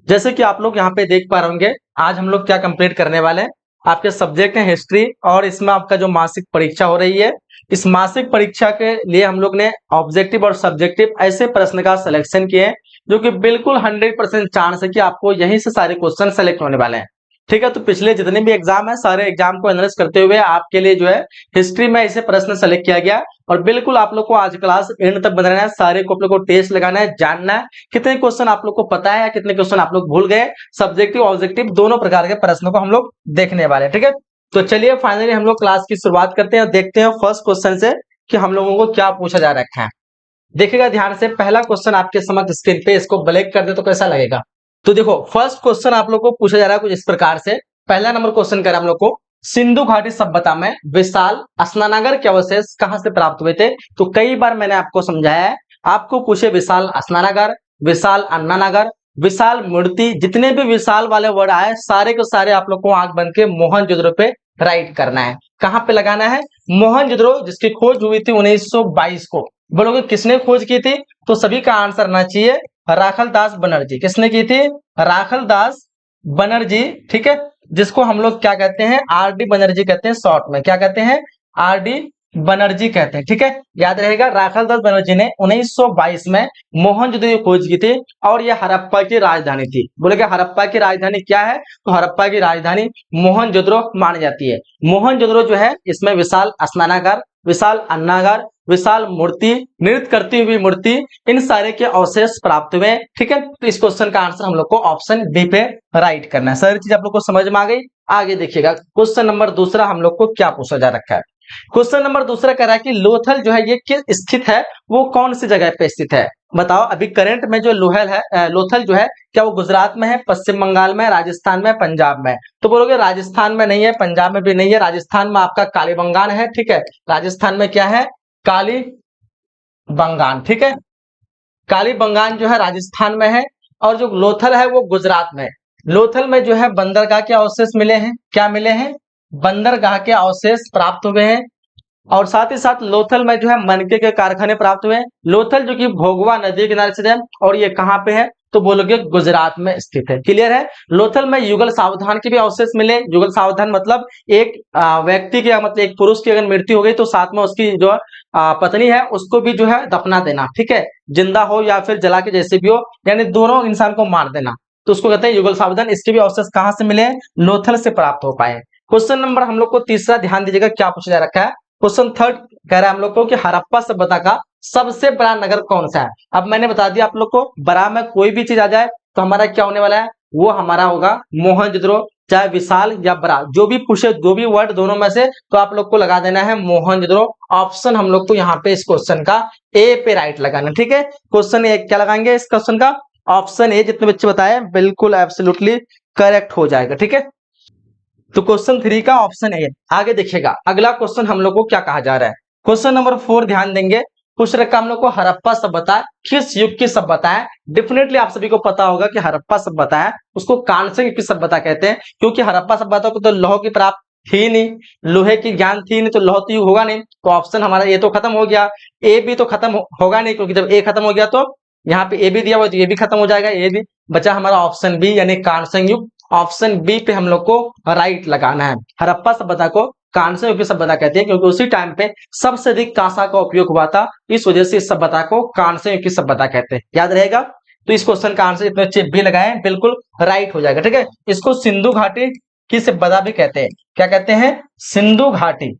जैसे कि आप लोग यहाँ पे देख पा रहे होंगे, आज हम लोग क्या कंप्लीट करने वाले हैं। आपके सब्जेक्ट है हिस्ट्री और इसमें आपका जो मासिक परीक्षा हो रही है, इस मासिक परीक्षा के लिए हम लोग ने ऑब्जेक्टिव और सब्जेक्टिव ऐसे प्रश्न का सिलेक्शन किए हैं जो कि बिल्कुल 100% चांस है कि आपको यहीं से सारे क्वेश्चन सेलेक्ट होने वाले हैं। ठीक है, तो पिछले जितने भी एग्जाम है सारे एग्जाम को एनालाइज करते हुए आपके लिए जो है हिस्ट्री में ऐसे प्रश्न सेलेक्ट किया गया और बिल्कुल आप लोग को आज क्लास एंड तक बना रहना है। सारे को आप लोग को टेस्ट लगाना है, जानना है कितने क्वेश्चन आप लोग को पता है या कितने क्वेश्चन आप लोग भूल गए। सब्जेक्टिव ऑब्जेक्टिव दोनों प्रकार के प्रश्नों को हम लोग देखने वाले हैं। ठीक है, तो चलिए फाइनली हम लोग क्लास की शुरुआत करते हैं और देखते हैं फर्स्ट क्वेश्चन से कि हम लोगों को क्या पूछा जा रखा है। देखिएगा ध्यान से, पहला क्वेश्चन आपके समक्ष स्क्रीन पे, इसको ब्लैक कर दे तो कैसा लगेगा। तो देखो फर्स्ट क्वेश्चन आप लोग को पूछा जा रहा है कुछ इस प्रकार से। पहला नंबर क्वेश्चन कर हम लोग को, सिंधु घाटी सभ्यता में विशाल स्नानागार के अवशेष कहां से प्राप्त हुए थे। तो कई बार मैंने आपको समझाया है, आपको पूछे विशाल स्नानागार, विशाल अन्नानागार, विशाल मूर्ति, जितने भी विशाल वाले वर्ड आए सारे के सारे आप लोग को आंख बंद के मोहनजोदड़ो पे राइट करना है। कहां पे लगाना है, मोहनजोदड़ो, जिसकी खोज हुई थी 1922 को। बोलोगे किसने खोज की थी, तो सभी का आंसर आना चाहिए राखलदास बनर्जी। किसने की थी, राखलदास बनर्जी। ठीक है, जिसको हम लोग क्या कहते हैं, आर डी बनर्जी कहते हैं, शॉर्ट में क्या कहते हैं, आर डी बनर्जी कहते हैं। ठीक है, याद रहेगा, राखलदास बनर्जी ने 1922 में मोहनजोदड़ो की खोज की थी और यह हड़प्पा की राजधानी थी। बोले हड़प्पा की राजधानी क्या है, तो हड़प्पा की राजधानी मोहनजोदड़ो मानी जाती है। मोहनजोदड़ो जो है इसमें विशाल स्नानागार, विशाल अन्नागार, विशाल मूर्ति, नृत्य करती हुई मूर्ति, इन सारे के अवशेष प्राप्त हुए। ठीक है, तो इस क्वेश्चन का आंसर हम लोग को ऑप्शन बी पे राइट करना है। सारी चीज आप लोग को समझ में आ गई। आगे देखिएगा क्वेश्चन नंबर दूसरा हम लोग को क्या पूछा जा रखा है। क्वेश्चन नंबर दूसरा कह रहा है कि लोथल जो है ये किस स्थित है, वो कौन सी जगह पे स्थित है। बताओ अभी करंट में जो लोहल है, लोथल जो है, क्या वो गुजरात में है, पश्चिम बंगाल में, राजस्थान में, पंजाब में। तो बोलोगे राजस्थान में नहीं है, पंजाब में भी नहीं है, राजस्थान में आपका कालीबंगान है। ठीक है, राजस्थान में क्या है, कालीबंगान। ठीक है, कालीबंगान जो है राजस्थान में है और जो लोथल है वो गुजरात में। लोथल में जो है बंदरगाह के अवशेष मिले हैं, क्या मिले हैं, बंदरगाह के अवशेष प्राप्त हुए हैं और साथ ही साथ लोथल में जो है मनके के कारखाने प्राप्त हुए हैं। लोथल जो कि भोगवा नदी के किनारे स्थित है और ये कहाँ पे है, तो बोलोगे गुजरात में स्थित है। क्लियर है। लोथल में युगल सावधान के भी अवशेष मिले। युगल सावधान मतलब एक व्यक्ति के, मतलब एक पुरुष की अगर मृत्यु हो गई तो साथ में उसकी जो पत्नी है उसको भी जो है दफना देना। ठीक है, जिंदा हो या फिर जला के जैसे भी हो, यानी दोनों इंसान को मार देना, तो उसको कहते हैं युगल सावधान। इसके भी अवशेष कहां से मिले, लोथल से प्राप्त हो पाए। क्वेश्चन नंबर हम लोग को तीसरा ध्यान दीजिएगा क्या पूछा जा रखा है। क्वेश्चन थर्ड कह रहा है हम लोग को कि हड़प्पा सभ्यता का सबसे बड़ा नगर कौन सा है। अब मैंने बता दिया आप लोग को, बड़ा में कोई भी चीज आ जाए तो हमारा क्या होने वाला है, वो हमारा होगा मोहनजोदड़ो। चाहे विशाल या बड़ा जो भी पूछे, जो भी वर्ड दोनों में से, तो आप लोग को लगा देना है मोहनजोदड़ो। ऑप्शन हम लोग को यहाँ पे इस क्वेश्चन का ए पे राइट लगाना। ठीक है, क्वेश्चन ए क्या लगाएंगे इस क्वेश्चन का, ऑप्शन ए। जितने बच्चे बताए बिल्कुल एब्सोल्युटली करेक्ट हो जाएगा। ठीक है, तो क्वेश्चन 3 का ऑप्शन ए। आगे देखिएगा अगला क्वेश्चन हम लोग को क्या कहा जा रहा है। क्वेश्चन नंबर 4 ध्यान देंगे, पूछ रखा हम लोग को हड़प्पा सभ्यता किस युग की सभ्यता है। डेफिनेटली आप सभी को पता होगा कि हड़प्पा सभ्यता है उसको कांस्य युग की सभ्यता कहते हैं, क्योंकि हड़प्पा सभ्यता को तो लौह की प्राप्त थी नहीं, लोहे की ज्ञान थी नहीं, तो लौह तो युग होगा नहीं। तो ऑप्शन हमारा ये तो खत्म हो गया, ए भी तो खत्म होगा नहीं, क्योंकि जब ए खत्म हो गया तो यहाँ पे ए भी दिया हुआ तो ये भी खत्म हो जाएगा, ये भी बचा हमारा ऑप्शन बी यानी कांस्य युग। ऑप्शन बी पे हम लोग को राइट लगाना है। हड़प्पा सभ्यता को कांस्य युग की सभ्यता कहते हैं क्योंकि उसी टाइम पे सबसे अधिक कांसा का उपयोग हुआ था, इस वजह से इस सभ्यता को कांस्य युग की सभ्यता कहते हैं। याद रहेगा। तो इस क्वेश्चन का आंसर इतने अच्छे भी लगाए बिल्कुल राइट हो जाएगा। ठीक है, इसको सिंधु घाटी की सभ्यता भी कहते हैं। क्या कहते हैं, सिंधु घाटी।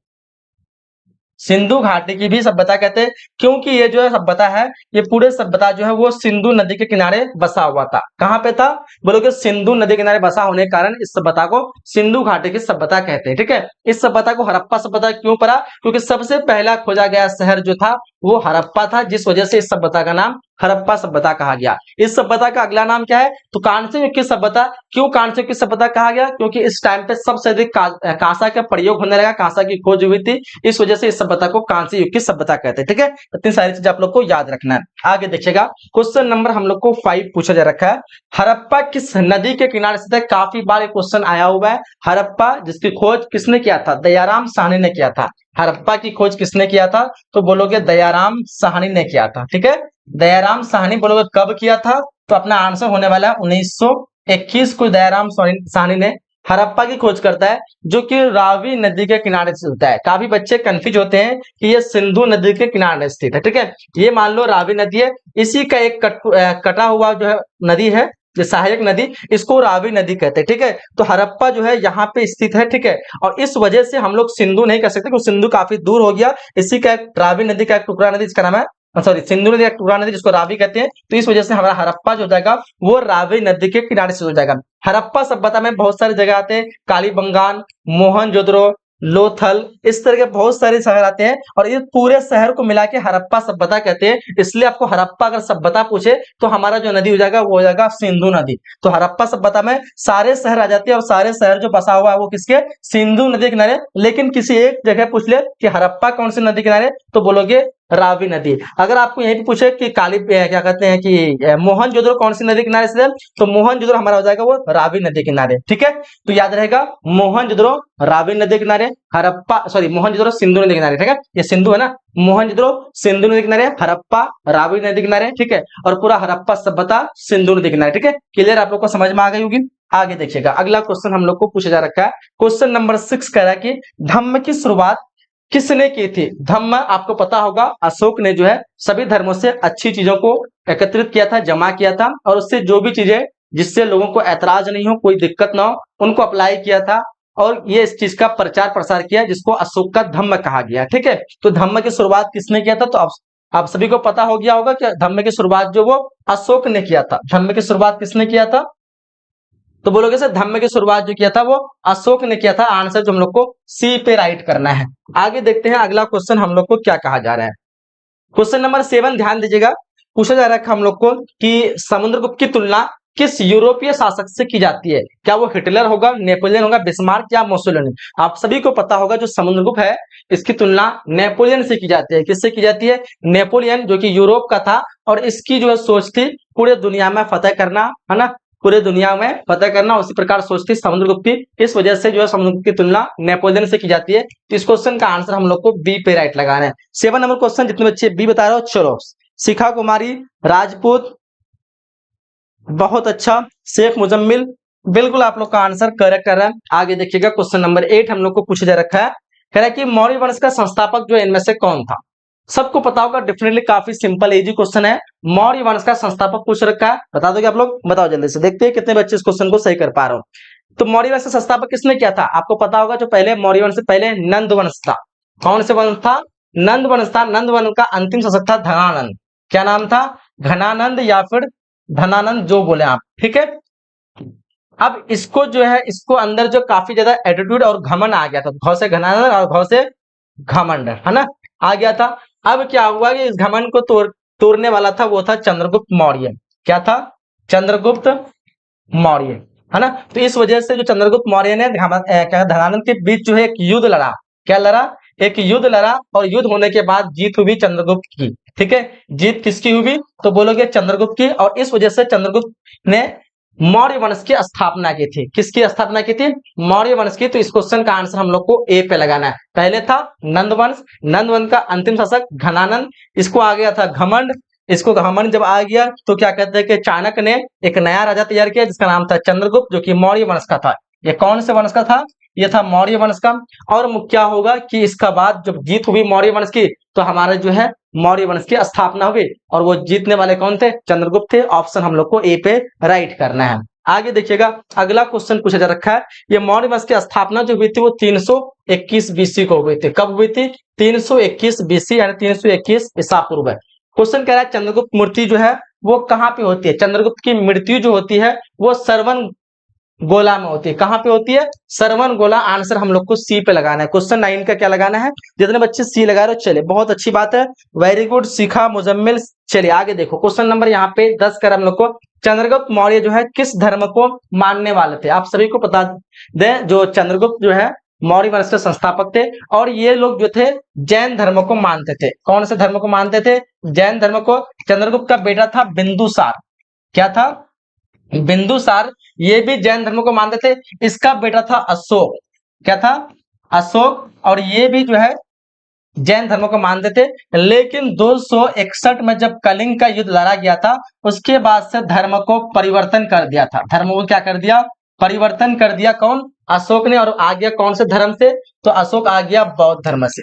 सिंधु घाटी की भी सभ्यता कहते हैं क्योंकि ये जो है सभ्यता है, ये पूरे सभ्यता जो है वो सिंधु नदी के किनारे बसा हुआ था। कहां पे था, बोलोगे सिंधु नदी के किनारे बसा होने के कारण इस सभ्यता को सिंधु घाटी की सभ्यता कहते हैं। ठीक है, इस सभ्यता को हड़प्पा सभ्यता क्यों पड़ा, क्योंकि सबसे पहला खोजा गया शहर जो था वो हड़प्पा था, जिस वजह से इस सभ्यता का नाम हड़प्पा सभ्यता कहा गया। इस सभ्यता का अगला नाम क्या है, तो कांस्य युग की सभ्यता। क्यों कांस्य युग की सभ्यता कहा गया, क्योंकि इस टाइम पे सबसे अधिक कांसा का प्रयोग होने लगा, कांसा की खोज हुई थी, इस वजह से इस सभ्यता को कांस्य युग की सभ्यता कहते हैं। ठीक है, इतनी सारी चीजें आप लोग को याद रखना है। आगे देखिएगा क्वेश्चन नंबर हम लोग को 5 पूछा जा रखा है, हड़प्पा किस नदी के किनारे स्थित है। काफी बार ये क्वेश्चन आया हुआ है। हड़प्पा जिसकी खोज किसने किया था, दयाराम साहनी ने किया था। हड़प्पा की खोज किसने किया था, तो बोलोगे दयाराम साहनी ने किया था। ठीक है, दयाराम साहनी बोलोगे कब किया था, तो अपना आंसर होने वाला है 1921 को दयाराम साहनी ने हड़प्पा की खोज करता है, जो कि रावी नदी के किनारे स्थित होता है। काफी बच्चे कंफ्यूज होते हैं कि ये सिंधु नदी के किनारे स्थित है। ठीक है, ये मान लो रावी नदी है, इसी का एक कटा हुआ जो है नदी है, जो सहायक नदी, इसको रावी नदी कहते हैं। ठीक है, तो हड़प्पा जो है यहाँ पे स्थित है। ठीक है, और इस वजह से हम लोग सिंधु नहीं कह सकते, क्योंकि सिंधु काफी दूर हो गया। इसी का एक रावी नदी का एक टुकड़ा नदी, जिसका नाम है सॉरी सिंधु नदी का टुकड़ा नदी, जिसको रावी कहते हैं। तो इस वजह से हमारा हड़प्पा जो हो जाएगा वो रावी नदी के किनारे से हो जाएगा। हड़प्पा सभ्यता में बहुत सारी जगह आते हैं, कालीबंगान, मोहनजोदड़ो, लोथल, इस तरह के बहुत सारे शहर आते हैं, और ये पूरे शहर को मिला के हड़प्पा सभ्यता कहते हैं। इसलिए आपको हड़प्पा अगर सभ्यता पूछे तो हमारा जो नदी हो जाएगा वो हो जाएगा सिंधु नदी। तो हड़प्पा सभ्यता में सारे शहर आ जाते हैं, और सारे शहर जो बसा हुआ है वो किसके, सिंधु नदी किनारे। लेकिन किसी एक जगह पूछ ले कि हड़प्पा कौन सी नदी किनारे, तो बोलोगे रावी नदी। अगर आपको यही पूछे कि क्या कहते हैं कि मोहनजोदड़ो कौन सी नदी किनारे से, तो मोहनजोदड़ो हमारा हो जाएगा वो रावी नदी किनारे। ठीक है, तो याद रहेगा मोहनजोदड़ो रावी नदी किनारे, हड़प्पा सॉरी मोहनजोदड़ो सिंधु नदी किनारे। ठीक है, ये सिंधु है ना, मोहनजोदड़ो सिंधु नदी किनारे, हड़प्पा रावी नदी किनारे। ठीक है, और पूरा हड़प्पा सभ्यता सिंधु नदी किनारे। ठीक है, क्लियर, आप लोग को समझ में आ गई होगी। आगे देखिएगा, अगला क्वेश्चन हम लोग को पूछा जा रखा है। क्वेश्चन नंबर 6 कह रहा है कि धम्म की शुरुआत किसने की थी। धम्म आपको पता होगा, अशोक ने जो है सभी धर्मों से अच्छी चीजों को एकत्रित किया था, जमा किया था, और उससे जो भी चीजें जिससे लोगों को ऐतराज नहीं हो, कोई दिक्कत ना हो, उनको अप्लाई किया था, और ये इस चीज का प्रचार प्रसार किया, जिसको अशोक का धम्म कहा गया। ठीक है, तो धम्म की शुरुआत किसने किया था, तो आप सभी को पता हो गया होगा कि धम्म की शुरुआत जो वो अशोक ने किया था। धम्म की शुरुआत किसने किया था, तो बोलोगे सर धम्म की शुरुआत जो किया था वो अशोक ने किया था। आंसर जो हम लोग को सी पे राइट करना है। आगे देखते हैं अगला क्वेश्चन हम लोग को क्या कहा जा रहा है। क्वेश्चन नंबर 7 ध्यान दीजिएगा, पूछा जा रहा है हम लोग को कि समुद्रगुप्त की तुलना किस यूरोपीय शासक से की जाती है। क्या वो हिटलर होगा, नेपोलियन होगा, बिस्मार्क या मुसोलिनी। आप सभी को पता होगा जो समुद्रगुप्त है इसकी तुलना नेपोलियन से की जाती है। किससे की जाती है, नेपोलियन, जो कि यूरोप का था, और इसकी जो है सोच थी पूरे दुनिया में फतेह करना, है ना, पूरे दुनिया में फतेह करना। उसी प्रकार सोचती समुद्रगुप्त की, इस वजह से जो है समुद्रगुप्त की तुलना नेपोलियन से की जाती है। तो इस क्वेश्चन का आंसर हम लोग को बी पे राइट लगाना है। 7 नंबर क्वेश्चन जितने बच्चे बी बता रहे हो, चलो। शिखा कुमारी, राजपूत, बहुत अच्छा, शेख मुजम्मिल, बिल्कुल आप लोग का आंसर करेक्ट कर रहा है। आगे देखिएगा क्वेश्चन नंबर 8 हम लोग को पूछा जा रखा है, कह रहा है कि मौर्य वंश का संस्थापक जो इनमें से कौन था। सबको पता होगा, डेफिनेटली काफी सिंपल इजी क्वेश्चन है। मौर्य वंश का संस्थापक पूछ रखा है, बता दोगे आप लोग, बताओ जल्दी से, देखते हैं कितने बच्चे इस क्वेश्चन को सही कर पा रहे हो। तो मौर्य वंश का संस्थापक किसने किया था, आपको पता होगा, जो पहले मौर्य वंश से पहले नंद वंश था। कौन से वंश था, नंद वंश था। नंद वंश का अंतिम शासक था धनानंद। क्या नाम था, घनानंद या फिर धनानंद, जो बोले आप। ठीक है, अब इसको जो है, इसको अंदर जो काफी ज्यादा एटीट्यूड और घमंड आ गया था, घौ से घनानंद और घौ से घमंड, है ना, आ गया था। अब क्या हुआ कि इस घमंड को तोड़ने वाला था, वो था चंद्रगुप्त मौर्य। क्या था, चंद्रगुप्त मौर्य, है ना। तो इस वजह से जो चंद्रगुप्त मौर्य ने धनानंद के बीच जो है एक युद्ध लड़ा। क्या लड़ा, एक युद्ध लड़ा, और युद्ध होने के बाद जीत हुई चंद्रगुप्त की। ठीक है, जीत किसकी हुई, तो बोलोगे चंद्रगुप्त की। और इस वजह से चंद्रगुप्त ने मौर्य वंश की स्थापना की थी। किसकी स्थापना की थी, मौर्य वंश की। तो इस क्वेश्चन का आंसर हम लोग को ए पे लगाना है। पहले था नंद वंश, नंद वंश का अंतिम शासक घनानंद, इसको आ गया था घमंड। इसको घमंड जब आ गया तो क्या कहते हैं कि चाणक्य ने एक नया राजा तैयार किया, जिसका नाम था चंद्रगुप्त, जो कि मौर्य वंश का था। ये कौन से वंश का था, ये था मौर्य वंश का। और क्या होगा कि इसका बाद जब जीत हुई मौर्य वंश की, तो हमारा जो है मौर्य वंश की स्थापना हुई, और वो जीतने वाले कौन थे, चंद्रगुप्त थे। ऑप्शन हम लोग को ए पे राइट करना है। आगे देखिएगा, अगला क्वेश्चन पूछा जा रखा है, ये मौर्य वंश की स्थापना जो हुई थी वो 321 बीसी को हुई थी। कब हुई थी, 321 बीसी, यानी 321 ईसा पूर्व। क्वेश्चन कह रहा है चंद्रगुप्त मूर्ति जो है वो कहाँ पे होती है। चंद्रगुप्त की मृत्यु जो होती है वो सरवन गोला में होती है। कहां पे होती है, सरवन गोला। आंसर हम लोग को सी पे लगाना है। क्वेश्चन 9 का क्या लगाना है, जितने बच्चे सी लगा रहे हो, चले बहुत अच्छी बात है, वेरी गुड। शिखा मुजम्मिल, चलिए आगे देखो। क्वेश्चन नंबर यहाँ पे 10 कर हम लोग को, चंद्रगुप्त मौर्य जो है किस धर्म को मानने वाले थे। आप सभी को बता दें, जो चंद्रगुप्त जो है मौर्य वंश के संस्थापक थे, और ये लोग जो थे जैन धर्म को मानते थे। कौन से धर्म को मानते थे, जैन धर्म को। चंद्रगुप्त का बेटा था बिंदुसार। क्या था, बिंदुसार, ये भी जैन धर्म को मानते थे। इसका बेटा था अशोक। क्या था, अशोक, और ये भी जो है जैन धर्म को मानते थे। लेकिन 261 में जब कलिंग का युद्ध लड़ा गया था, उसके बाद से धर्म को परिवर्तन कर दिया था। धर्म को क्या कर दिया? परिवर्तन कर दिया। कौन? अशोक ने। और आ गया कौन से धर्म से? तो अशोक आ गया बौद्ध धर्म से।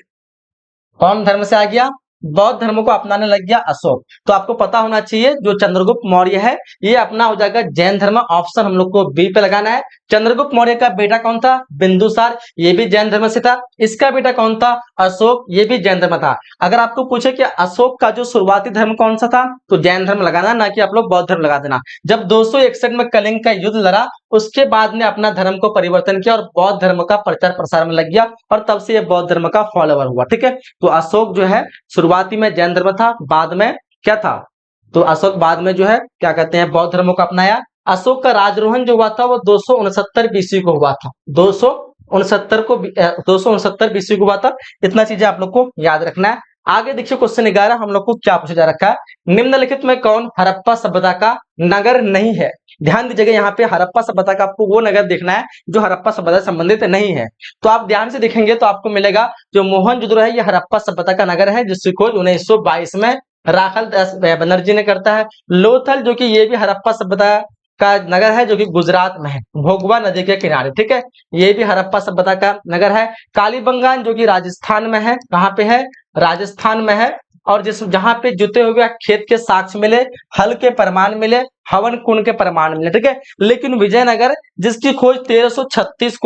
कौन धर्म से आ गया? बौद्ध धर्म को अपनाने लग गया अशोक। तो आपको पता होना चाहिए जो चंद्रगुप्त मौर्य है ये अपना हो जाएगा जैन धर्म। ऑप्शन हम लोग को बी पे लगाना है। चंद्रगुप्त मौर्य का बेटा कौन था? बिंदुसार, ये भी जैन धर्म से था। इसका बेटा कौन था? अशोक, ये भी जैन धर्म था। अगर आपको पूछे कि अशोक का जो शुरुआती धर्म कौन सा था, तो जैन धर्म लगाना, ना कि आप लोग बौद्ध धर्म लगा देना। जब 261 में कलिंग का युद्ध लड़ा, उसके बाद में अपना धर्म को परिवर्तन किया और बौद्ध धर्म का प्रचार प्रसार में लग गया, और तब से ये बौद्ध धर्म का फॉलोवर हुआ। ठीक है, तो अशोक जो है शुरुआती में जैन धर्म था, बाद में क्या था? तो अशोक बाद में जो है क्या कहते हैं, बौद्ध धर्म को अपनाया। अशोक का राजरोहन जो हुआ था वो 269 बीसी को हुआ था। 269 बीसी को हुआ था। इतना चीजें आप लोग को याद रखना है। आगे देखिए क्वेश्चन 11 हम लोग को क्या पूछा जा रखा है, निम्नलिखित में कौन हड़प्पा सभ्यता का नगर नहीं है? ध्यान दीजिएगा, यहाँ पे हड़प्पा सभ्यता का आपको वो नगर देखना है जो हड़प्पा सभ्यता से संबंधित नहीं है। तो आप ध्यान से देखेंगे तो आपको मिलेगा जो मोहनजोदड़ो है, ये हड़प्पा सभ्यता का नगर है, जिसकी खोज 1922 में राखल दास बनर्जी ने करता है। लोथल जो कि ये भी हड़प्पा सभ्यता का नगर है, जो कि गुजरात में है, भोगवा नदी के किनारे। ठीक है, ये भी हड़प्पा सभ्यता का नगर है। कालीबंगान जो कि राजस्थान में है, कहाँ पे है? राजस्थान में है। और जिस जहां पे जुते हुए खेत के साक्ष्य मिले, हल के प्रमाण मिले, हवन कुंड के प्रमाण मिले। ठीक है, लेकिन विजयनगर जिसकी खोज 1336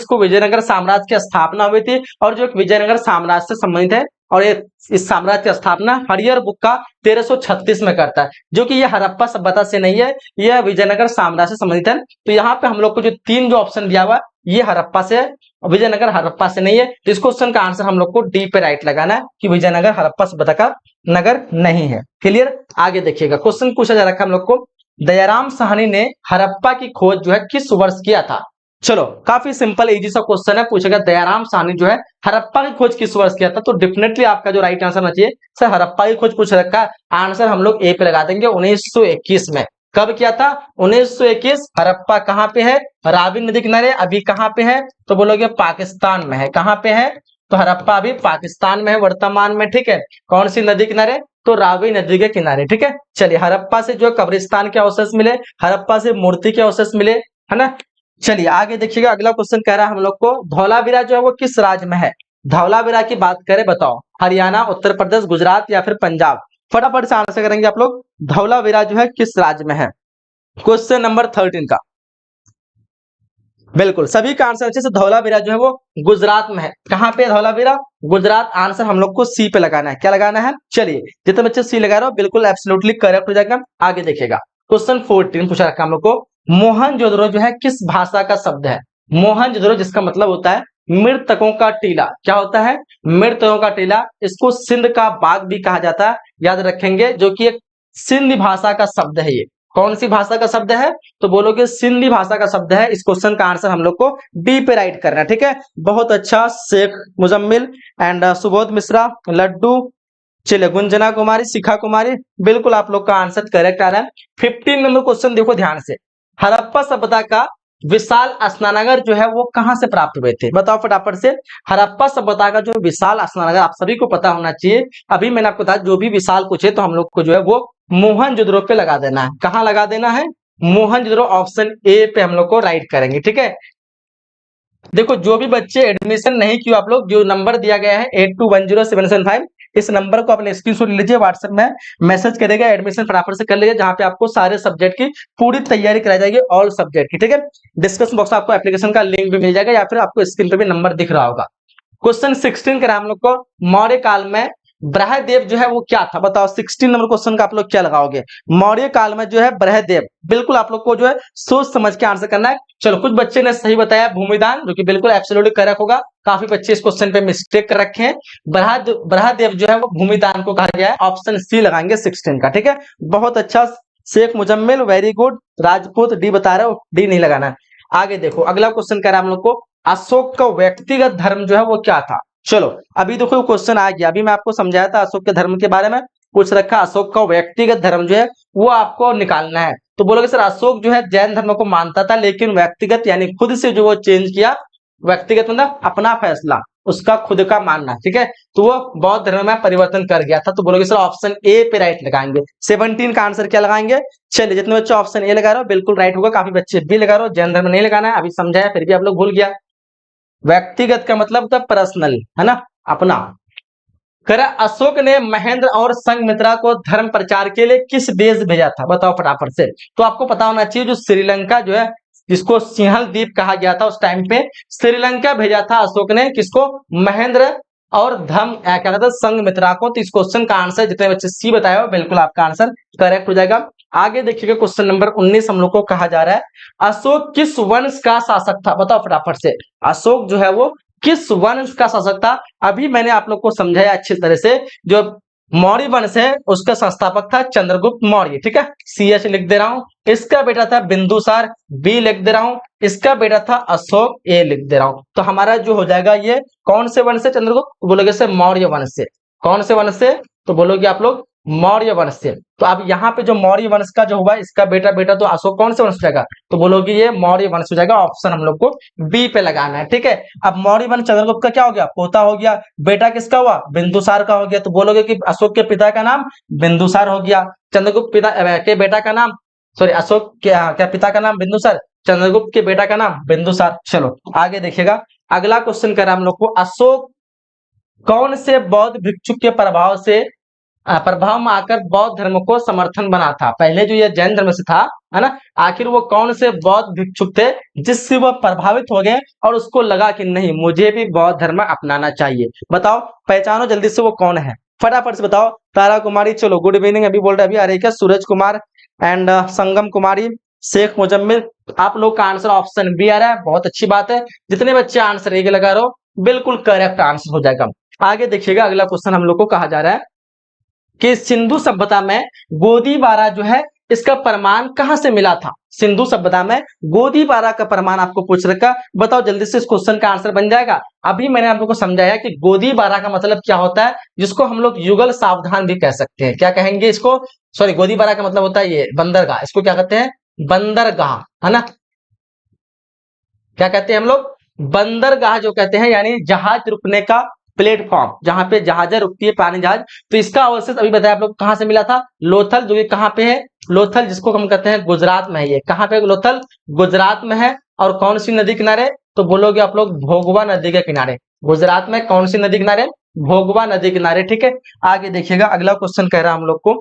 को विजयनगर साम्राज्य की स्थापना हुई थी, और जो विजयनगर साम्राज्य से संबंधित है, और ये इस साम्राज्य की स्थापना हरिहर बुक का 1336 में करता है, जो कि ये हड़प्पा सभ्यता से नहीं है, यह विजयनगर साम्राज्य से संबंधित है। तो यहाँ पे हम लोग को जो तीन जो ऑप्शन दिया हुआ ये हड़प्पा से, विजयनगर हड़प्पा से नहीं है। तो इस क्वेश्चन का आंसर हम लोग को डी पे राइट लगाना है कि विजयनगर हड़प्पा सभ्यता का नगर नहीं है। क्लियर? आगे देखिएगा, क्वेश्चन पूछा जा रखा है हम लोग को, दयाराम साहनी ने हड़प्पा की खोज जो है किस वर्ष किया था? चलो, काफी सिंपल इजी सा क्वेश्चन है, पूछेगा दयाराम साहनी जो है हड़प्पा की खोज किस वर्ष किया था? तो डेफिनेटली आपका जो राइट आंसर होना चाहिए सर, हड़प्पा की खोज पूछ रखा है, आंसर हम लोग ए पे लगा देंगे, 1921 में। कब किया था? 1921। हड़प्पा कहाँ पे है? रावी नदी किनारे। अभी कहाँ पे है? तो बोलोगे पाकिस्तान में है। कहाँ पे है? तो हड़प्पा अभी पाकिस्तान में है वर्तमान में। ठीक है, कौन सी नदी किनारे? तो रावी नदी के किनारे। ठीक है, चलिए, हड़प्पा से जो कब्रिस्तान के अवशेष मिले, हड़प्पा से मूर्ति के अवशेष मिले, है ना। चलिए आगे देखिएगा, अगला क्वेश्चन कह रहा है हम लोग को, धौलावीरा जो है वो किस राज्य में है? धौलावीरा की बात करें, बताओ, हरियाणा, उत्तर प्रदेश, गुजरात या फिर पंजाब? फटाफट से आंसर करेंगे आप लोग। धौलावीरा जो है किस राज्य में है? क्वेश्चन नंबर 13 का बिल्कुल सभी का आंसर अच्छे से, धौलावीरा जो है वो गुजरात में है। कहाँ पे धौलावीरा? गुजरात। आंसर हम लोग को सी पे लगाना है। क्या लगाना है? चलिए, जितने बच्चे सी लगा रहे हो बिल्कुल एब्सोल्युटली करेक्ट हो जाएगा। आगे देखिएगा, क्वेश्चन 14 पूछा रखा हम लोग को, मोहनजोदड़ो जो है किस भाषा का शब्द है? मोहनजोदड़ो जिसका मतलब होता है मृतकों का टीला। क्या होता है? मृतकों का टीला। इसको सिंध का बाग भी कहा जाता है, याद रखेंगे, जो कि एक सिंधी भाषा का शब्द है। ये कौन सी भाषा का शब्द है? तो बोलोगे सिंधी भाषा का शब्द है। इस क्वेश्चन का आंसर हम लोग को डी पे राइट करना है। ठीक है, बहुत अच्छा। शेख मुजम्मिल एंड सुबोध मिश्रा, लड्डू, चलिए, गुंजना कुमारी, शिखा कुमारी, बिल्कुल आप लोग का आंसर करेक्ट आ रहा है। 15 नंबर क्वेश्चन देखो ध्यान से, हड़प्पा सभ्यता का विशाल स्नानागार जो है वो कहां से प्राप्त हुए थे? बताओ फटाफट से। हड़प्पा सभ्यता का जो विशाल स्नानागार आप सभी को पता होना चाहिए। अभी मैंने आपको बताया जो भी विशाल पूछे तो हम लोग को जो है वो मोहनजोदड़ो पे लगा देना है। कहां लगा देना है? मोहनजोदड़ो। ऑप्शन ए पे हम लोग को राइट करेंगे। ठीक है, देखो जो भी बच्चे एडमिशन नहीं किए, आप लोग जो नंबर दिया गया है 82107775, इस नंबर को अपने स्क्रीनशॉट लीजिए, व्हाट्सएप में मैसेज करेगा, एडमिशन फटाफट से कर लीजिए, जहां पे आपको सारे सब्जेक्ट की पूरी तैयारी कराई जाएगी, ऑल सब्जेक्ट की। ठीक है, डिस्क्रिप्शन बॉक्स में आपको एप्लीकेशन का लिंक भी मिल जाएगा, या फिर आपको स्क्रीन पे भी नंबर दिख रहा होगा। क्वेश्चन 16 करा हम लोग को, मौर्य काल में ब्रहदेव जो है वो क्या था? बताओ 16 नंबर क्वेश्चन का आप लोग क्या लगाओगे? मौर्य काल में जो है ब्रहदेव, बिल्कुल आप लोग को जो है सोच समझ के आंसर करना है। चलो, कुछ बच्चे ने सही बताया भूमिदान, जो कि बिल्कुल एब्सोल्युटली करेक्ट होगा। काफी बच्चे इस क्वेश्चन पे मिस्टेक कर रखे हैं। ब्रहदेव जो है वो भूमिदान को कहा गया है। ऑप्शन सी लगाएंगे 16 का। ठीक है, बहुत अच्छा। Shaikh Muzammil, very good. Rajput, D बता रहे हो, डी नहीं लगाना है। आगे देखो, अगला क्वेश्चन कह रहा है हम लोग को, अशोक का व्यक्तिगत धर्म जो है वो क्या था? चलो, अभी देखो क्वेश्चन आ गया, अभी मैं आपको समझाया था अशोक के धर्म के बारे में, पूछ रखा अशोक का व्यक्तिगत धर्म जो है वो आपको निकालना है। तो बोलोगे सर अशोक जो है जैन धर्म को मानता था, लेकिन व्यक्तिगत यानी खुद से जो वो चेंज किया, व्यक्तिगत मतलब अपना फैसला, उसका खुद का मानना, ठीक है। तो वो बौद्ध धर्म में परिवर्तन कर गया था। तो बोलोगे सर ऑप्शन ए पे राइट लगाएंगे। 17 का आंसर क्या लगाएंगे? चलिए, जितने बच्चे ऑप्शन ए लगा रहे हो बिल्कुल राइट होगा, काफी बच्चे बी लगा रहे हो। जैन धर्म नहीं लगाना है, अभी समझाया फिर भी आप लोग भूल गया। व्यक्तिगत का मतलब था पर्सनल, है ना, अपना। कर अशोक ने महेंद्र और संघमित्रा को धर्म प्रचार के लिए किस देश भेजा था? बताओ फटाफट से। तो आपको पता होना चाहिए, जो श्रीलंका जो है, जिसको सिंहल द्वीप कहा गया था उस टाइम पे, श्रीलंका भेजा था अशोक ने, किसको? महेंद्र और क्या कहता है, संघमित्रा को। तो इस क्वेश्चन का आंसर जितने बच्चे सी बताए हो बिल्कुल आपका आंसर करेक्ट हो जाएगा। आगे देखिएगा क्वेश्चन नंबर 19 हम लोग को कहा जा रहा है, अशोक किस वंश का शासक था? बताओ फटाफट से। अशोक जो है वो किस वंश का शासक था? अभी मैंने आप लोग को समझाया अच्छी तरह से। जो मौर्य वंश है उसका संस्थापक था चंद्रगुप्त मौर्य, ठीक है। CH लिख दे रहा हूं। इसका बेटा था बिंदुसार, बी लिख दे रहा हूं। इसका बेटा था अशोक, ए लिख दे रहा हूं। तो हमारा जो हो जाएगा ये कौन से वंश से? चंद्रगुप्त, बोलोगे से मौर्य वंश से। कौन से वंश से? तो बोलोगे आप लोग मौर्य वंश से। तो अब यहाँ पे जो मौर्य वंश का जो हुआ, इसका बेटा तो अशोक कौन से वंश हो जाएगा? तो बोलोगे ये मौर्य वंश हो जाएगा। ऑप्शन हम लोग को बी पे लगाना है, ठीक है। अब मौर्य वंश चंद्रगुप्त का क्या हो गया? पोता हो गया। बेटा किसका हुआ? बिंदुसार का हो गया। तो बोलोगे कि अशोक के पिता का नाम बिंदुसार हो गया, चंद्रगुप्त पिता के बेटा का नाम, सॉरी अशोक क्या पिता का नाम बिंदुसार, चंद्रगुप्त के बेटा का नाम बिंदुसार। चलो आगे देखिएगा, अगला क्वेश्चन कर हम लोग को, अशोक कौन से बौद्ध भिक्षु के प्रभाव में आकर बौद्ध धर्म को समर्थन बना था? पहले जो ये जैन धर्म से था, है ना, आखिर वो कौन से बौद्ध भिक्षुक थे जिससे वो प्रभावित हो गए और उसको लगा कि नहीं मुझे भी बौद्ध धर्म अपनाना चाहिए? बताओ, पहचानो जल्दी से वो कौन है, फटाफट से बताओ। तारा कुमारी, चलो गुड इवनिंग अभी बोल रहे, अभी आ रही क्या? सूरज कुमार एंड संगम कुमारी, शेख मुजम्मिल। आप लोग का आंसर ऑप्शन बी आ रहा है, बहुत अच्छी बात है। जितने बच्चे आंसर ए लगा रहे हो बिल्कुल करेक्ट आंसर हो जाएगा। आगे देखिएगा, अगला क्वेश्चन हम लोग को कहा जा रहा है कि सिंधु सभ्यता में गोदीबारा जो है इसका प्रमाण कहां से मिला था? सिंधु सभ्यता में गोदीबारा का प्रमाण आपको पूछ रखा, बताओ जल्दी से। इस क्वेश्चन का आंसर बन जाएगा। अभी मैंने आप लोगों को समझाया कि गोदीबारा का मतलब क्या होता है, जिसको हम लोग युगल सावधान भी कह सकते हैं। क्या कहेंगे इसको? सॉरी, गोदीबारा का मतलब होता है ये बंदरगाह, इसको क्या कहते हैं? बंदरगाह, है ना। क्या कहते हैं हम लोग? बंदरगाह जो कहते हैं, यानी जहाज रुकने का प्लेटफॉर्म, जहां पे जहाजें रुकती है, पानी जहाज। तो इसका अवशेष अभी बताया आप लोग कहां से मिला था? लोथल, जो कि कहां पे है? लोथल, जिसको हम कहते हैं गुजरात में है। ये कहां पे? लोथल गुजरात में है। और कौन सी नदी किनारे? तो बोलोगे आप लोग भोगवा नदी के किनारे। गुजरात में कौन सी नदी किनारे? भोगवा नदी किनारे, ठीक है। आगे देखिएगा, अगला क्वेश्चन कह रहा है हम लोग को,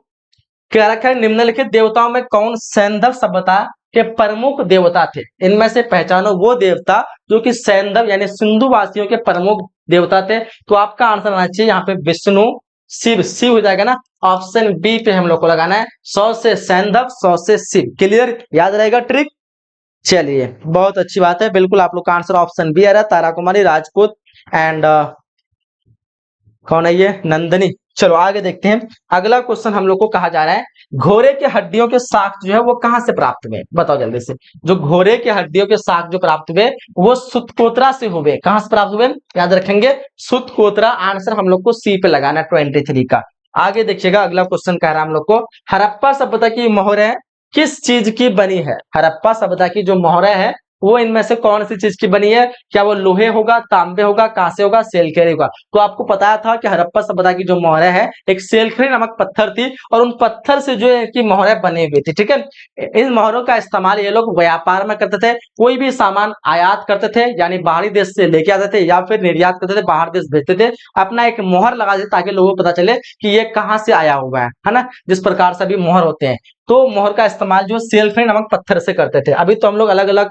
क्या रखा है, निम्नलिखित देवताओं में कौन सैंधव सभ्यता के प्रमुख देवता थे? इनमें से पहचानो वो देवता जो कि सैंधव यानी सिंधु वासियों के प्रमुख देवता थे। तो आपका आंसर आना चाहिए यहाँ पे विष्णु, शिव। शिव हो जाएगा ना, ऑप्शन बी पे हम लोग को लगाना है। 100 से सैंधव, 100 से शिव। क्लियर, याद रहेगा ट्रिक। चलिए बहुत अच्छी बात है, बिल्कुल आप लोग का आंसर ऑप्शन बी आ रहा है। तारा कुमारी, राजपूत एंड कौन है ये? नंदनी। चलो आगे देखते हैं, अगला क्वेश्चन हम लोग को कहा जा रहा है, घोड़े के हड्डियों के साक्ष्य जो है वो कहां से प्राप्त हुए? बताओ जल्दी से। जो घोड़े के हड्डियों के साक्ष्य जो प्राप्त हुए वो सुतकोत्रा से हुए। कहां से प्राप्त हुए? याद रखेंगे, सुतकोत्रा। आंसर हम लोग को सी पे लगाना है 23 का। आगे देखिएगा, अगला क्वेश्चन कह रहा है हम लोग को, हड़प्पा सभ्यता की मोहरें किस चीज की बनी है? हड़प्पा सभ्यता की जो मोहरें है वो इनमें से कौन सी चीज की बनी है? क्या वो लोहे होगा, तांबे होगा, कांसे होगा, सेलखेरी होगा? तो आपको पता था कि हड़प्पा सभ्यता की जो मोहरें है एक सेलखेरी नामक पत्थर थी और उन पत्थर से जो है कि मोहरें बनी हुई थी, ठीक है। इन मोहरों का इस्तेमाल ये लोग व्यापार में करते थे। कोई भी सामान आयात करते थे यानी बाहरी देश से लेके आते थे या फिर निर्यात करते थे, बाहर देश भेजते थे, अपना एक मोहर लगा देते ताकि लोगों को पता चले कि ये कहाँ से आया हुआ है ना। जिस प्रकार से अभी मोहर होते हैं, तो मोहर का इस्तेमाल जो सेलखेरी नामक पत्थर से करते थे। अभी तो हम लोग अलग अलग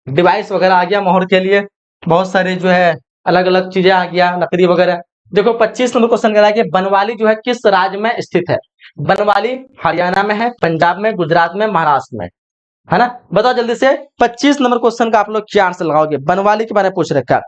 डिवाइस वगैरह आ गया मोहर के लिए, बहुत सारे जो है अलग अलग चीजें आ गया, लकड़ी वगैरह। देखो 25 नंबर क्वेश्चन कह रहा है कि बनवाली जो है किस राज्य में स्थित है? बनवाली हरियाणा में है, पंजाब में, गुजरात में, महाराष्ट्र में, है ना। बताओ जल्दी से, 25 नंबर क्वेश्चन का आप लोग क्या आंसर लगाओगे? बनवाली के बारे में पूछ रखा है,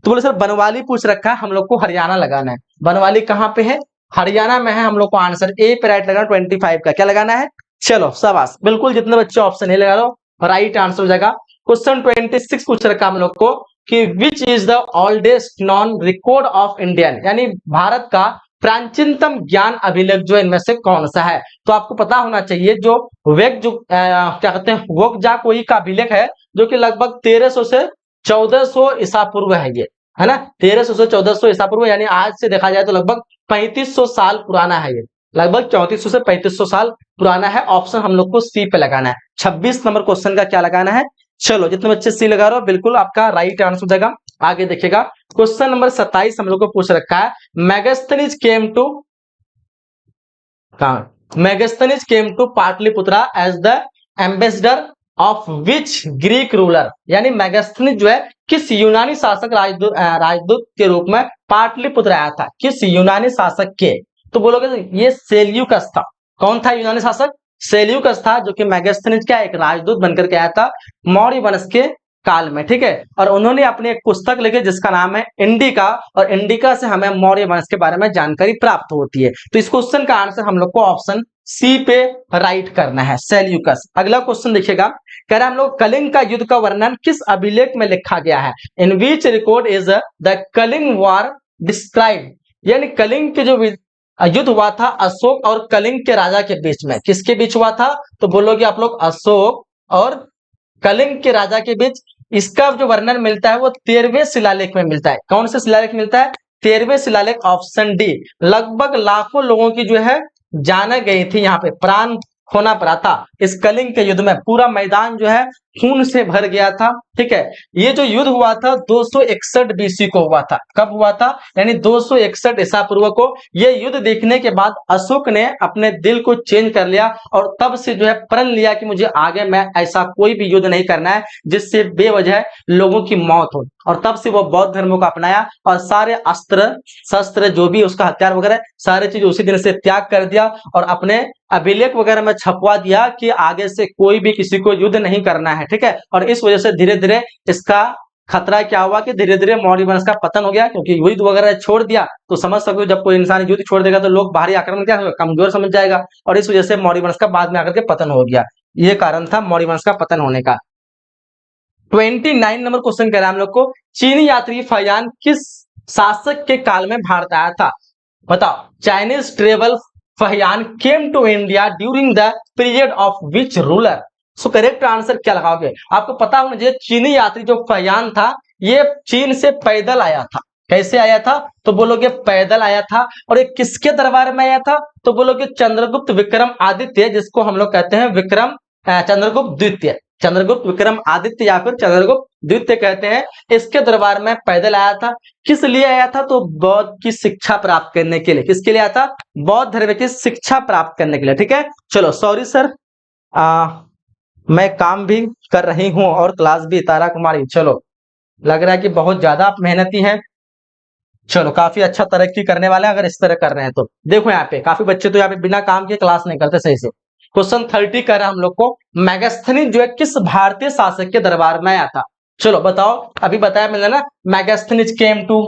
तो बोले सर बनवाली पूछ रखा है, हम लोग को हरियाणा लगाना है। बनवाली कहाँ पे है? हरियाणा में है। हम लोग को आंसर ए पे राइट लगाना, 25 का क्या लगाना है? चलो शाबाश, बिल्कुल जितने बच्चे ऑप्शन ए लगा लो राइट आंसर हो जाएगा। क्वेश्चन 26 पूछ रखा हम लोग को कि which is the oldest non record of Indian, यानी भारत का प्राचीनतम ज्ञान अभिलेख जो इनमें से कौन सा है? तो आपको पता होना चाहिए जो क्या कहते हैं वोकजा कोई का अभिलेख है जो कि लगभग 1300 से 1400 ईसा पूर्व है। ये है ना, 1300 से 1400 ईसा पूर्व, यानी आज से देखा जाए तो लगभग 3500 साल पुराना है। ये लगभग 3400 से 3500 साल पुराना है। ऑप्शन हम लोग को सी पे लगाना है। 26 नंबर क्वेश्चन का क्या लगाना है? चलो, जितने बच्चे सी लगा रहे हो बिल्कुल आपका राइट आंसर हो जाएगा। आगे देखिएगा, क्वेश्चन नंबर 27 हम लोग को पूछ रखा है, Megasthenes came to Megasthenes came to Pataliputra as the ambassador of which Greek ruler, यानी मेगास्थनीज जो है किस यूनानी शासक राजदूत के रूप में पाटलिपुत्र आया था? किस यूनानी शासक के? तो बोलोगे ये सेल्यूकस था। कौन था यूनानी शासक? सेल्यूकस था, जो कि मेगास्थनीज का एक राजदूत बनकर के आया था मौर्य वंश के काल में। ठीक है, और उन्होंने अपनी एक पुस्तक लिखी जिसका नाम है इंडिका, और इंडिका से हमें मौर्य वंश के बारे में जानकारी प्राप्त होती है। तो इस क्वेश्चन का आंसर हम लोग को ऑप्शन सी पे राइट करना है, सेल्यूकस। अगला क्वेश्चन देखिएगा, कह रहा है हम लोग कलिंग का युद्ध का वर्णन किस अभिलेख में लिखा गया है? In which record is the Kalinga war describe, यानी कलिंग के जो युद्ध हुआ था अशोक और कलिंग के राजा के बीच में, किसके बीच हुआ था? तो बोलोगे आप लोग अशोक और कलिंग के राजा के बीच। इसका जो वर्णन मिलता है वो 13वें शिलालेख में मिलता है। कौन से शिलालेख मिलता है? 13वें शिलालेख, ऑप्शन डी। लगभग लाखों लोगों की जो है जान गई थी, यहाँ पे प्राण खोना पड़ा था इस कलिंग के युद्ध में। पूरा मैदान जो है खून से भर गया था। ठीक है, ये जो युद्ध हुआ था 261 बीसी को हुआ था। कब हुआ था? यानी 261 ईसा पूर्व को। ये युद्ध देखने के बाद अशोक ने अपने दिल को चेंज कर लिया और तब से जो है प्रण लिया कि मुझे आगे मैं ऐसा कोई भी युद्ध नहीं करना है जिससे बेवजह लोगों की मौत हो। और तब से वो बौद्ध धर्म को अपनाया और सारे अस्त्र शस्त्र जो भी उसका हथियार वगैरह सारी चीज उसी दिन से त्याग कर दिया और अपने अभिलेख वगैरह में छपवा दिया कि आगे से कोई भी किसी को युद्ध नहीं करना है। ठीक है, और इस वजह से धीरे धीरे इसका खतरा क्या हुआ कि धीरे धीरे मौर्य वंश का पतन हो गया, क्योंकि युद्ध वगैरह छोड़ दिया तो समझ सकते हो जब कोई इंसान युद्ध छोड़ देगा तो लोग बाहरी आक्रमण क्या होगा, कमजोर समझ जाएगा, और इस वजह से मौर्य वंश का बाद में आकर के पतन हो गया। ये कारण था मौर्य वंश का पतन होने का। 29 नंबर क्वेश्चन कह रहा है हम लोग को, चीनी यात्री फयान किस शासक के काल में भारत आया था? बताओ, Chinese travel Fahien came to India during the period of which ruler? So correct answer क्या लगाओगे? आपको पता होना चाहिए चीनी यात्री जो फहियान था ये चीन से पैदल आया था। कैसे आया था? तो बोलोगे पैदल आया था। और ये किसके दरबार में आया था? तो बोलोगे चंद्रगुप्त विक्रम आदित्य, जिसको हम लोग कहते हैं विक्रम चंद्रगुप्त द्वितीय, चंद्रगुप्त विक्रम आदित्य या फिर चंद्रगुप्त द्वितीय कहते हैं। इसके दरबार में पैदल आया था। किस लिए आया था? तो बौद्ध की शिक्षा प्राप्त करने के लिए। किसके लिए आया था? बौद्ध धर्म की शिक्षा प्राप्त करने के लिए। ठीक है, चलो सॉरी सर, मैं काम भी कर रही हूं और क्लास भी। तारा कुमारी, चलो लग रहा है कि बहुत ज्यादा आप मेहनती हैं। चलो, काफी अच्छा तरक्की करने वाले हैं अगर इस तरह कर रहे हैं तो। देखो यहाँ पे काफी बच्चे तो यहाँ पे बिना काम के क्लास नहीं करते सही से। क्वेश्चन 30 कर रहा हम लोग को, मेगास्थनीज जो है किस भारतीय शासक के दरबार में आया था? चलो बताओ, अभी बताया मैंने ना, Megasthenes came to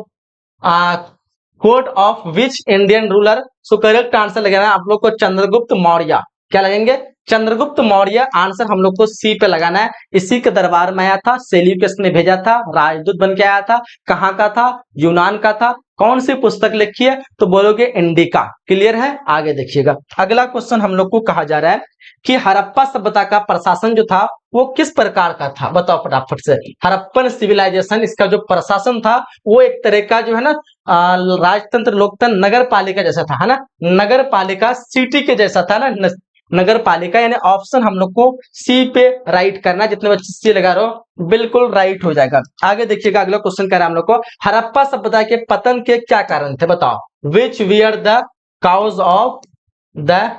court of which Indian ruler? So correct answer लगाना आप लोग को चंद्रगुप्त मौर्य। क्या लगेंगे? चंद्रगुप्त मौर्य। आंसर हम लोग को सी पे लगाना है। इसी के दरबार में आया था, सेल्यूकस ने भेजा था, राजदूत बन के आया था। कहाँ का था? यूनान का था। कौन सी पुस्तक लिखी है? तो बोलोगे इंडिका। क्लियर है? आगे देखिएगा, अगला क्वेश्चन हम लोग को कहा जा रहा है कि हड़प्पा सभ्यता का प्रशासन जो था वो किस प्रकार का था? बताओ फटाफट से। हड़प्पन सिविलाइजेशन, इसका जो प्रशासन था वो एक तरह का जो है ना राजतंत्र लोकतंत्र नगर पालिका जैसा था, है ना, नगर पालिका सिटी के जैसा था ना, नगर पालिका। यानी ऑप्शन हम लोग को सी पे राइट करना। जितने बच्चे सी लगा रहे हो बिल्कुल राइट हो जाएगा। आगे देखिएगा, अगला क्वेश्चन कर रहा है हम लोग को, हड़प्पा सभ्यता के पतन के क्या कारण थे? बताओ, which were the cause of the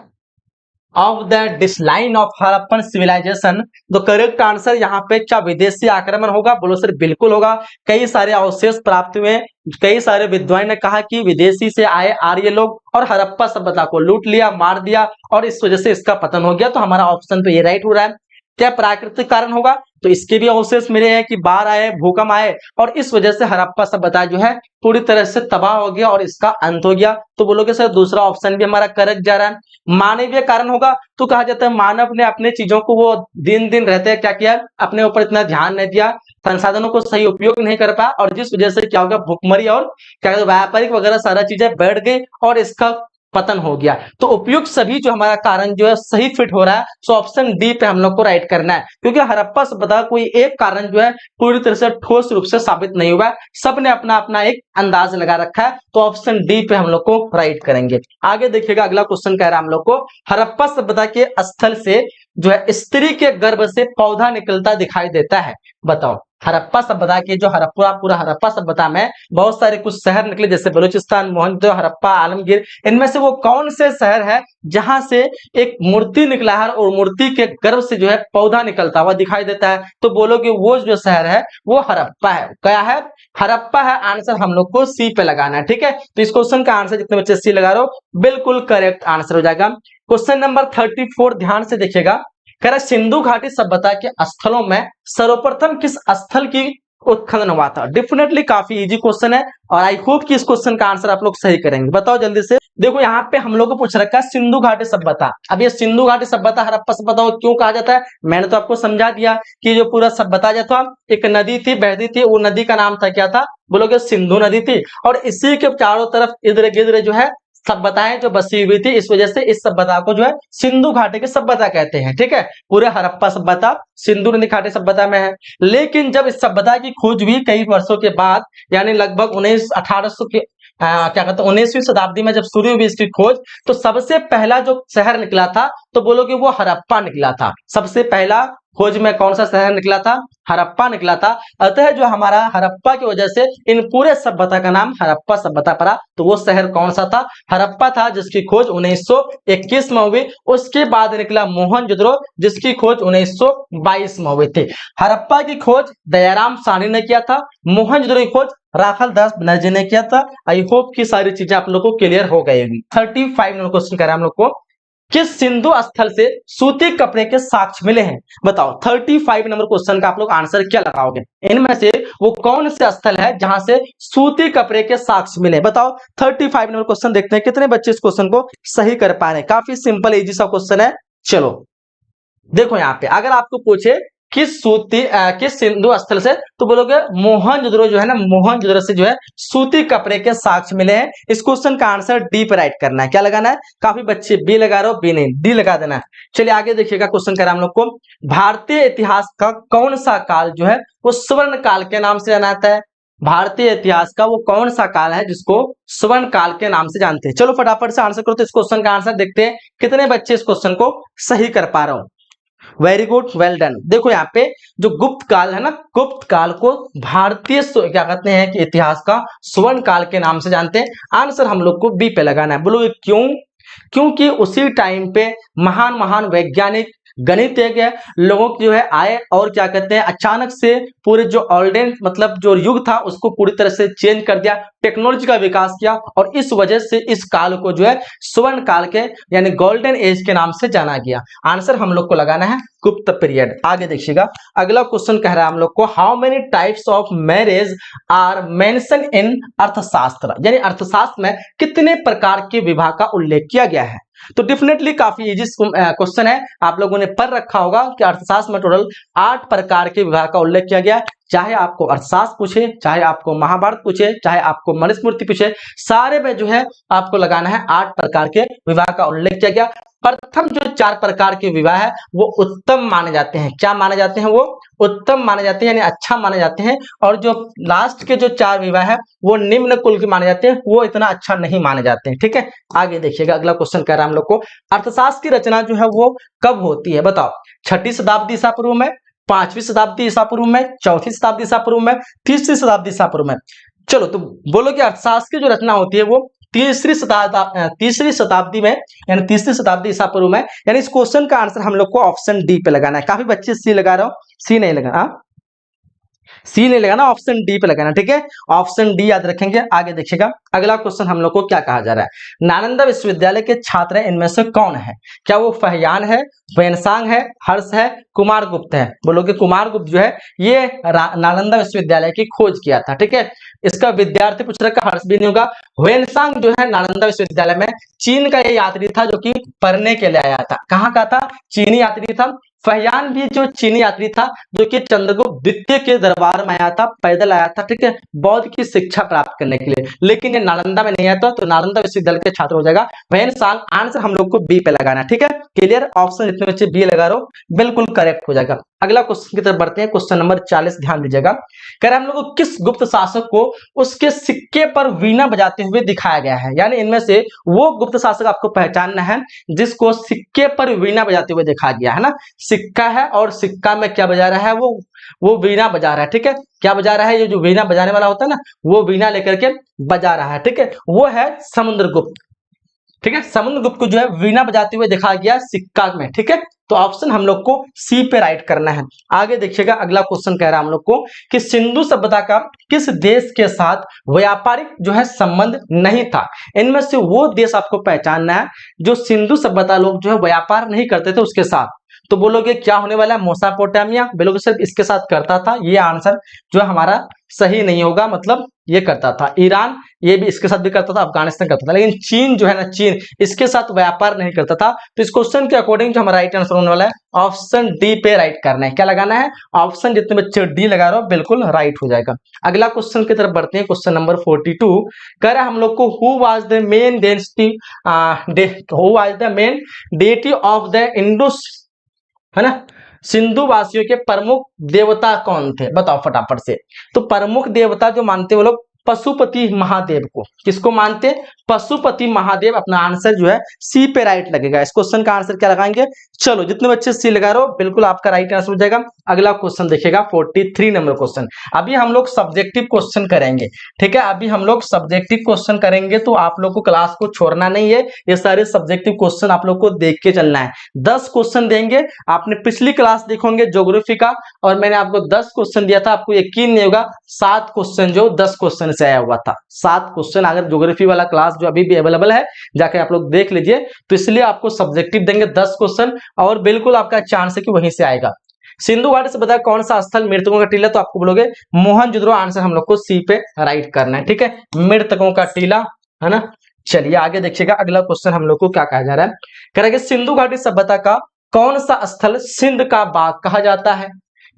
decline of Harappan civilization? तो करेक्ट आंसर यहाँ पे क्या विदेशी आक्रमण होगा? बोलो सर बिल्कुल होगा। कई सारे अवशेष प्राप्त हुए, कई सारे विद्वान ने कहा कि विदेशी से आए आर्य लोग और हड़प्पा सभ्यता को लूट लिया, मार दिया और इस वजह से इसका पतन हो गया। तो हमारा ऑप्शन तो ये राइट हो रहा है। क्या प्राकृतिक कारण होगा? तो इसके भी अवशेष मिले हैं कि बाढ़ आए, भूकंप आए और इस वजह से हड़प्पा सभ्यता जो है पूरी तरह से तबाह हो गया और इसका अंत हो गया। तो बोलोगे सर दूसरा ऑप्शन भी हमारा करेक्ट जा रहा है। मानवीय कारण होगा तो कहा जाता है मानव ने अपने चीजों को, वो दिन दिन रहते हैं क्या किया, अपने ऊपर इतना ध्यान नहीं दिया, संसाधनों को सही उपयोग नहीं कर पाया और जिस वजह से क्या होगा, भूखमरी और क्या व्यापारिक वगैरह सारा चीजें बैठ गई और इसका पतन हो गया। तो उपयुक्त सभी जो हमारा कारण जो है सही फिट हो रहा है, सो ऑप्शन डी पे हम लोग को राइट करना है, क्योंकि हड़प्पा सभ्यता कोई एक कारण जो है पूरी तरह से ठोस रूप से साबित नहीं हुआ है, सबने अपना अपना एक अंदाज लगा रखा है। तो ऑप्शन डी पे हम लोग को राइट करेंगे। आगे देखिएगा, अगला क्वेश्चन कह रहा है हम लोग को, हड़प्पा सभ्यता के स्थल से जो है स्त्री के गर्भ से पौधा निकलता दिखाई देता है। बताओ, हड़प्पा सभ्यता के जो पूरा हड़प्पा सभ्यता में बहुत सारे कुछ शहर निकले, जैसे बलूचिस्तान, मोहनजोदड़ो, हड़प्पा, आलमगीर, इनमें से वो कौन से शहर है जहां से एक मूर्ति निकला है और मूर्ति के गर्भ से जो है पौधा निकलता हुआ दिखाई देता है? तो बोलोगे वो जो शहर है वो हड़प्पा है। क्या है? हड़प्पा है। आंसर हम लोग को सी पे लगाना है, ठीक है। तो इस क्वेश्चन का आंसर जितने बच्चे सी लगा रहे हो बिल्कुल करेक्ट आंसर हो जाएगा। क्वेश्चन नंबर 34 ध्यान से देखिएगा, कह रहा सिंधु घाटी सभ्यता के स्थलों में सर्वप्रथम किस स्थल की उत्खनन हुआ था? डेफिनेटली काफी इजी क्वेश्चन है और आई होप कि इस क्वेश्चन का आंसर आप लोग सही करेंगे। बताओ जल्दी से। देखो यहाँ पे हम लोग को पूछ रखा है सिंधु घाटी सभ्यता। अब ये सिंधु घाटी सभ्यता हड़प्पा सभ्यता को क्यों कहा जाता है, मैंने तो आपको समझा दिया कि जो पूरा सभ्यता जो था, एक नदी थी बहती थी, वो नदी का नाम था क्या था? बोलोगे सिंधु नदी थी। और इसी के चारों तरफ इधर गिर्द जो है सभ्यताएं जो बसी हुई थी, इस वजह से इस सभ्यता को जो है सिंधु घाटी की सभ्यता कहते हैं, ठीक है। पूरे हड़प्पा सभ्यता सिंधु नदी घाटी सभ्यता में है। लेकिन जब इस सभ्यता की खोज हुई कई वर्षों के बाद, यानी लगभग 1800 के क्या कहते हैं 19वीं शताब्दी में जब शुरू हुई इसकी खोज, तो सबसे पहला जो शहर निकला था तो बोलोगे वो हड़प्पा निकला था। सबसे पहला खोज में कौन सा शहर निकला था? हड़प्पा निकला था। अतः जो हमारा हड़प्पा की वजह से इन पूरे सभ्यता का नाम हड़प्पा सभ्यता पड़ा। तो वो शहर कौन सा था? हड़प्पा था, जिसकी खोज 1921 में हुई। उसके बाद निकला मोहनजोदड़ो, जिसकी खोज 1922 में हुई थी। हड़प्पा की खोज दयाराम साहनी ने किया था, मोहनजोदड़ो की खोज राखाल दास बनर्जी ने किया था। आई होप की सारी चीजें आप लोग को क्लियर हो गई होगी। 35 नंबर क्वेश्चन कर रहे हैं हम लोग को, किस सिंधु स्थल से सूती कपड़े के साक्ष्य मिले हैं? बताओ 35 नंबर क्वेश्चन का आप लोग आंसर क्या लगाओगे? इनमें से वो कौन से स्थल है जहां से सूती कपड़े के साक्ष्य मिले? बताओ 35 नंबर क्वेश्चन देखते हैं कितने बच्चे इस क्वेश्चन को सही कर पा रहे हैं। काफी सिंपल इजी सा क्वेश्चन है। चलो देखो यहाँ पे, अगर आपको पूछे किस सिंधु स्थल से, तो बोलोगे मोहनजोदड़ो जो है ना, मोहनजोदड़ो से जो है सूती कपड़े के साक्ष्य मिले हैं। इस क्वेश्चन का आंसर डी पे राइट करना है। क्या लगाना है? काफी बच्चे बी लगा रहे हो, बी नहीं डी लगा देना है। चलिए आगे देखिएगा, क्वेश्चन करा हम लोग को, भारतीय इतिहास का कौन सा काल जो है वो स्वर्ण काल के नाम से जाना जाता है? भारतीय इतिहास का वो कौन सा काल है जिसको स्वर्ण काल के नाम से जानते हैं? चलो फटाफट से आंसर करो। तो इस क्वेश्चन का आंसर देखते हैं कितने बच्चे इस क्वेश्चन को सही कर पा रहे हो। Very good, well done. देखो यहाँ पे जो गुप्त काल है ना, गुप्त काल को भारतीय क्या कहते हैं कि इतिहास का स्वर्ण काल के नाम से जानते हैं। आंसर हम लोग को बी पे लगाना है। बोलो क्यों? क्योंकि उसी टाइम पे महान महान वैज्ञानिक गणितज्ञ लोगों जो है आए और क्या कहते हैं अचानक से पूरे जो ऑल्डेन मतलब जो युग था उसको पूरी तरह से चेंज कर दिया, टेक्नोलॉजी का विकास किया और इस वजह से इस काल को जो है स्वर्ण काल के यानी गोल्डन एज के नाम से जाना गया। आंसर हम लोग को लगाना है गुप्त पीरियड। आगे देखिएगा, अगला क्वेश्चन कह रहा है हम लोग को, how many types of marriage are mention in Arthashastra, यानी अर्थशास्त्र में कितने प्रकार के विवाह का उल्लेख किया गया है? तो डेफिनेटली काफी इजी क्वेश्चन है। आप लोगों ने पढ़ रखा होगा कि अर्थशास्त्र में टोटल 8 प्रकार के विवाह का उल्लेख किया गया। चाहे आपको अर्थशास्त्र पूछे, चाहे आपको महाभारत पूछे, चाहे आपको मनुस्मृति पूछे, सारे में जो है आपको लगाना है 8 प्रकार के विवाह का उल्लेख किया गया। प्रथम जो 4 प्रकार के विवाह है वो उत्तम माने जाते हैं। क्या माने जाते हैं? वो उत्तम माने जाते हैं यानी अच्छा माने जाते हैं। और जो लास्ट के जो 4 विवाह है वो निम्न कुल के माने जाते हैं, वो इतना अच्छा नहीं माने जाते हैं। ठीक है, आगे देखिएगा, अगला क्वेश्चन कह रहा है हम लोग को, अर्थशास्त्र की रचना जो है वो कब होती है? बताओ 6ठी शताब्दी ईसा पूर्व में, 5वीं शताब्दी ईसा पूर्व में, 4थी शताब्दी ईसा पूर्व में, 3री शताब्दी ईसा पूर्व में। चलो तो बोलो कि अर्थशास्त्र की जो रचना होती है वो तीसरी शताब्दी में यानी 3री शताब्दी ईसा पूर्व में। यानी इस क्वेश्चन का आंसर हम लोग को ऑप्शन डी पे लगाना है। काफी बच्चे सी लगा रहे हो, सी नहीं लगाना, सी नहीं लगाना, ऑप्शन डी पे लगाना। ठीक है, ऑप्शन डी याद रखेंगे। आगे देखिएगा, अगला क्वेश्चन हम लोग को क्या कहा जा रहा है, नालंदा विश्वविद्यालय के छात्र इनमें से कौन है? क्या वो फहियान है, वेनसांग है, हर्ष है, कुमार गुप्त है? बोलोगे कुमार गुप्त जो है ये नालंदा विश्वविद्यालय की खोज किया था। ठीक है, इसका विद्यार्थी पूछ रखा, हर्ष भी नहीं होगा। वेनसांग जो है नालंदा विश्वविद्यालय में चीन का ये यात्री था जो कि पढ़ने के लिए आया था। कहाँ का था? चीनी यात्री था, फहियान भी जो चीनी यात्री था, जो कि चंद्रगुप्त द्वितीय के दरबार में आया था, पैदल आया था, ठीक है, बौद्ध की शिक्षा प्राप्त करने के लिए, लेकिन ये नालंदा में नहीं आया था, तो नालंदा विश्वविद्यालय के छात्र हो जाएगा। वैनसांग, आंसर हम लोग को बी पे लगाना है, ठीक है, क्लियर। ऑप्शन जितने बच्चे बी लगा रहे हो बिल्कुल करेक्ट हो जाएगा। अगला क्वेश्चन की तरफ बढ़ते हैं, क्वेश्चन नंबर 40, ध्यान दीजिएगा। कह रहे हम लोग को किस गुप्त शासक को उसके सिक्के पर वीणा बजाते हुए दिखाया गया है, यानी इनमें से वो गुप्त शासक आपको पहचानना है जिसको सिक्के पर वीणा बजाते हुए दिखाया गया है ना। सिक्का है और सिक्का में क्या बजा रहा है, वो वीणा बजा रहा है, ठीक है, क्या बजा रहा है, ये जो वीणा बजाने वाला होता है ना, वो वीणा लेकर के बजा रहा है, ठीक है, वो है समुद्रगुप्त, ठीक है, समुद्रगुप्त को जो है वीणा बजाते हुए दिखाया गया सिक्का में, ठीक है, तो ऑप्शन हम लोग को सी पे राइट करना है। आगे देखिएगा, अगला क्वेश्चन कह रहा है हम लोग को कि सिंधु सभ्यता का किस देश के साथ व्यापारिक जो है संबंध नहीं था। इनमें से वो देश आपको पहचानना है जो सिंधु सभ्यता लोग जो है व्यापार नहीं करते थे उसके साथ। तो बोलोगे क्या होने वाला है, मेसोपोटामिया, बोलोगे सर इसके साथ करता था, ये आंसर जो हमारा सही नहीं होगा, मतलब ये करता था ईरान, ये भी इसके साथ भी करता था, अफगानिस्तान करता था, लेकिन चीन जो है ना, चीन इसके साथ व्यापार नहीं करता था। तो इस क्वेश्चन के अकॉर्डिंग जो हमारा राइट आंसर होने वाला है ऑप्शन डी पे राइट करना है। क्या लगाना है, ऑप्शन जितने बच्चे डी लगा रहे हो बिल्कुल राइट हो जाएगा। अगला क्वेश्चन की तरफ बढ़ते हैं, क्वेश्चन नंबर 42 कह रहा है हम लोग को who was the main deity of the Indus, है ना, सिंधु वासियों के प्रमुख देवता कौन थे, बताओ फटाफट से। तो प्रमुख देवता जो मानते वो लोग पशुपति महादेव को, किसको मानते, पशुपति महादेव। अपना आंसर जो है सी पे राइट लगेगा। इस क्वेश्चन का आंसर क्या लगाएंगे, चलो जितने बच्चे सी लगा रहे हो बिल्कुल आपका राइट आंसर हो जाएगा। अगला क्वेश्चन देखिएगा 43 नंबर क्वेश्चन। अभी हम लोग सब्जेक्टिव क्वेश्चन करेंगे, ठीक है, अभी हम लोग सब्जेक्टिव क्वेश्चन करेंगे, तो आप लोग को क्लास को छोड़ना नहीं है, ये सारे सब्जेक्टिव क्वेश्चन आप लोग को देख के चलना है। 10 क्वेश्चन देंगे, आपने पिछली क्लास देखोगे ज्योग्राफी का, और मैंने आपको 10 क्वेश्चन दिया था, आपको यकीन नहीं होगा 7 क्वेश्चन जो 10 क्वेश्चन से आया हुआ था, 7 क्वेश्चन। अगर ज्योग्राफी वाला क्लास जो अभी भी अवेलेबल है जाके आप लोग देख लीजिए, तो इसलिए आपको सब्जेक्टिव देंगे 10 क्वेश्चन, और बिल्कुल आपका चांस है कि वहीं से आएगा। सिंधु घाटी से बताया कौन सा स्थल मृतकों का टीला, तो आपको बोलोगे मोहनजोदड़ो, आंसर हम लोग को सी पे राइट करना है, ठीक है, मृतकों का टीला, है ना। चलिए आगे देखिएगा, अगला क्वेश्चन हम लोग को क्या कहा जा रहा है, कह रहा है कि सिंधु घाटी सभ्यता का कौन सा स्थल सिंध का बाग कहा जाता है।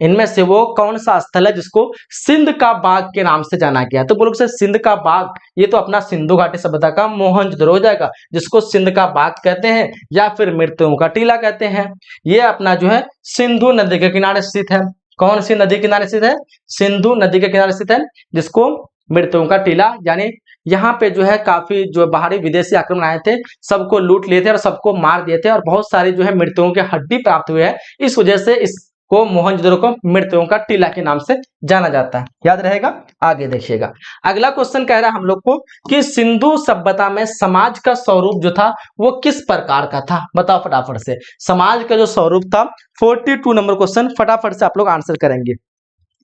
इनमें से वो कौन सा स्थल है जिसको सिंध का बाग के नाम से जाना गया, तो बोलोगे सर सिंध का बाग, ये तो अपना सिंधु घाटी सभ्यता का मोहनजोदड़ो हो जाएगा, जिसको सिंध का बाग कहते हैं या फिर मृतकों का टीला कहते हैं। ये अपना जो है सिंधु नदी के किनारे स्थित है। कौन सी नदी किनारे स्थित है, सिंधु नदी के किनारे स्थित है, जिसको मृतकों का टीला, यानी यहाँ पे जो है काफी जो बाहरी विदेशी आक्रमण आए थे, सबको लूट लिए थे और सबको मार दिए थे, और बहुत सारी जो है मृतकों के हड्डी प्राप्त हुए हैं, इस वजह से इसको मोहनजोदड़ो को मृतकों का टीला के नाम से जाना जाता है, याद रहेगा। आगे देखिएगा, अगला क्वेश्चन कह रहा है हम लोग को कि सिंधु सभ्यता में समाज का स्वरूप जो था वो किस प्रकार का था, बताओ फटाफट से, समाज का जो स्वरूप था। 42 नंबर क्वेश्चन, फटाफट से आप लोग आंसर करेंगे।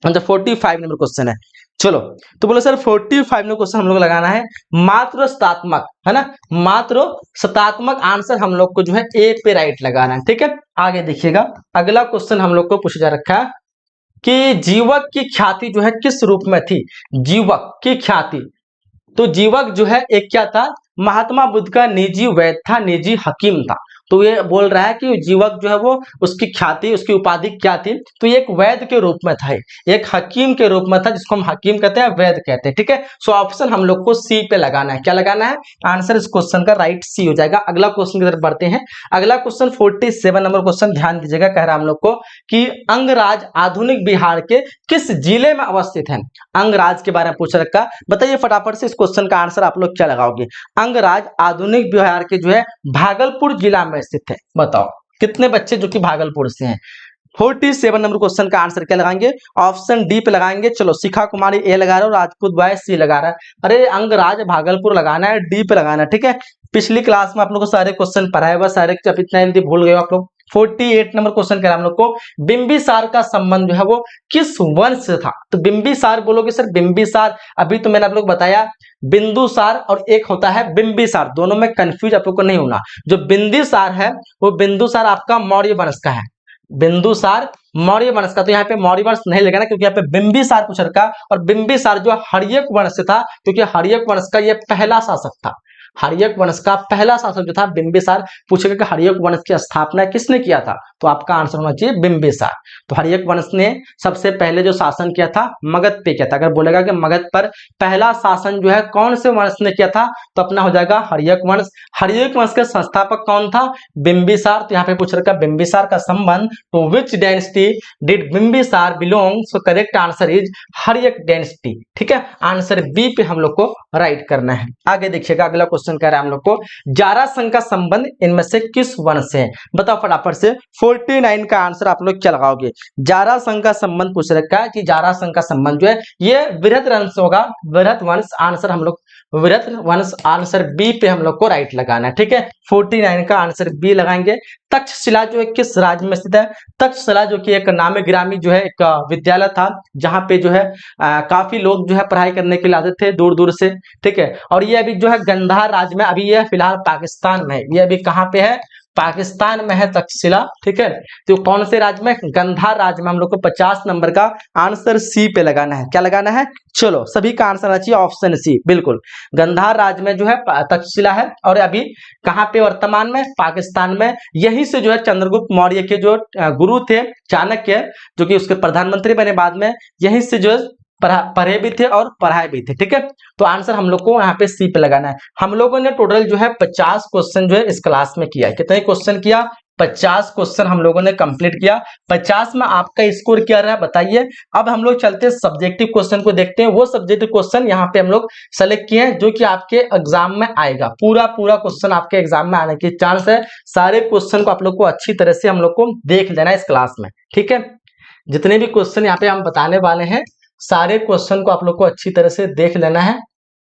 45 नंबर क्वेश्चन है, चलो तो बोलो सर 45 नंबर क्वेश्चन हम लोग लगाना है मात्र शतात्मक, है ना, मात्र शतात्मक, आंसर हम लोग को जो है ए पे राइट लगाना है, ठीक है। आगे देखिएगा, अगला क्वेश्चन हम लोग को पूछा जा रखा है कि जीवक की ख्याति जो है किस रूप में थी, जीवक की ख्याति। तो जीवक जो है एक क्या था, महात्मा बुद्ध का निजी वैद्य था, निजी हकीम था। तो ये बोल रहा है कि जीवक जो है वो उसकी ख्याति, उसकी उपाधि क्या थी, तो ये एक वैद्य के रूप में था, एक हकीम के रूप में था, जिसको हम हकीम कहते हैं, वैद्य कहते हैं, ठीक है। सो ऑप्शन हम लोग को सी पे लगाना है। क्या लगाना है, आंसर इस क्वेश्चन का राइट सी हो जाएगा। अगला क्वेश्चन की तरफ बढ़ते हैं। अगला क्वेश्चन 47 नंबर क्वेश्चन, ध्यान दीजिएगा, कह रहा है हम लोग को कि अंगराज आधुनिक बिहार के किस जिले में अवस्थित है। अंगराज के बारे में पूछ रखा, बताइए फटाफट से इस क्वेश्चन का आंसर आप लोग क्या लगाओगे। अंगराज आधुनिक बिहार के जो है भागलपुर जिला में स्थित है। बताओ कितने बच्चे जो कि भागलपुर से हैं। 47 नंबर क्वेश्चन का आंसर क्या लगाएंगे, ऑप्शन डी पे लगाएंगे। चलो शिखा कुमारी ए लगा रहा है, राजपूत बॉय सी लगा रहा है। अरे अंगराज भागलपुर लगाना है, डी पे लगाना है, ठीक है। पिछली क्लास में आप लोग को सारे क्वेश्चन पढ़ाए हुआ, सारे इतना जल्दी भूल गए आप लोग। 48 नंबर क्वेश्चन कह रहा हम लोग को बिंबिसार का संबंध जो है वो किस वंश से था। तो बिंबिसार बोलोगे सर, बिंबिसार अभी तो मैंने आप लोग बताया बिंदुसार और एक होता है बिंबिसार, दोनों में कंफ्यूज आप लोग को नहीं होना। जो बिंदुसार है वो बिंदुसार आपका मौर्य वंश का है, बिंदुसार मौर्य वंश का। तो यहाँ पे मौर्य वंश नहीं लगाना, क्योंकि यहाँ पे बिंबिसार पूछ रखा, और बिंबिसार जो हर्यक वंश से था, क्योंकि हर्यक वंश का ये पहला शासक था। हर्यक वंश का पहला शासक जो था बिंबिसार। पूछेगा कि हर्यक वंश की स्थापना किसने किया था, तो आपका आंसर होना चाहिए बिंबिसार। तो हर्यक वंश ने सबसे पहले जो शासन किया था मगध पे किया था। अगर बोलेगा कि मगध पर पहला शासन जो है कौन से वंश ने किया था, तो अपना हो जाएगा हर्यक वंश। हर्यक वंश के संस्थापक कौन था, बिंबिसार। तो यहाँ पे पूछ रखा बिंबिसार का संबंध to which dynasty did Bimbisara belong, so correct answer is Haryanka dynasty. ठीक है, आंसर बी पे हम लोग को राइट करना है। आगे देखिएगा, अगला क्वेश्चन कह रहा है हम लोग को जारासंध का संबंध इनमें से किस वंश से है। बताओ फटाफट से 49 का आंसर आप लोग क्या लगाओगे। जारासंध का संबंध पूछ रखा है कि जारासंध का संबंध जो है ये वृहत वंश होगा, वृहत वंश। आंसर हम लोग वृहत वंश, आंसर बी पे हम लोग को राइट लगाना है। ठीक है, 49 का आंसर बी लगाएंगे। तक्षशिला जो है किस राज्य में स्थित है। तक्षशिला जो कि एक नामी गिरामी जो है एक विद्यालय था, जहां पे जो है काफी लोग जो है पढ़ाई करने के लिए आते थे दूर दूर से। ठीक है, और ये अभी जो है गंधार राज्य में, अभी ये फिलहाल पाकिस्तान में है। ये अभी कहाँ पे है, पाकिस्तान में है तक्षशिला। ठीक है, तो कौन से राज्य में, गंधार राज्य में। हम लोग को 50 नंबर का आंसर सी पे लगाना है। क्या लगाना है, चलो सभी का आंसर आना चाहिए ऑप्शन सी। बिल्कुल, गंधार राज्य में जो है तक्षशिला है, और अभी कहाँ पे वर्तमान में, पाकिस्तान में। यही से जो है चंद्रगुप्त मौर्य के जो गुरु थे चाणक्य, जो कि उसके प्रधानमंत्री बने बाद में, यही से जो है पढ़े भी थे और पढ़ाए भी थे। ठीक है, तो आंसर हम लोग को यहाँ पे सी पे लगाना है। हम लोगों ने टोटल जो है 50 क्वेश्चन जो है इस क्लास में किया है। कितने क्वेश्चन किया, 50 क्वेश्चन हम लोगों ने कंप्लीट किया। 50 में आपका स्कोर क्या रहा बताइए। अब हम लोग चलते हैं सब्जेक्टिव क्वेश्चन को देखते हैं। वो सब्जेक्टिव क्वेश्चन यहाँ पे हम लोग सेलेक्ट किए हैं जो कि आपके एग्जाम में आएगा। पूरा क्वेश्चन आपके एग्जाम में आने की चांस है। सारे क्वेश्चन को आप लोग को अच्छी तरह से हम लोग को देख लेना है इस क्लास में। ठीक है, जितने भी क्वेश्चन यहाँ पे हम बताने वाले हैं, सारे क्वेश्चन को आप लोग को अच्छी तरह से देख लेना है,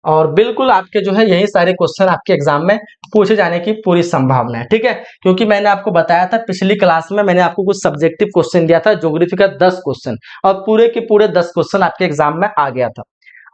और बिल्कुल आपके जो है यही सारे क्वेश्चन आपके एग्जाम में पूछे जाने की पूरी संभावना है। ठीक है, क्योंकि मैंने आपको बताया था पिछली क्लास में, मैंने आपको कुछ सब्जेक्टिव क्वेश्चन दिया था, ज्योग्राफी का 10 क्वेश्चन, और पूरे के पूरे 10 क्वेश्चन आपके एग्जाम में आ गया था।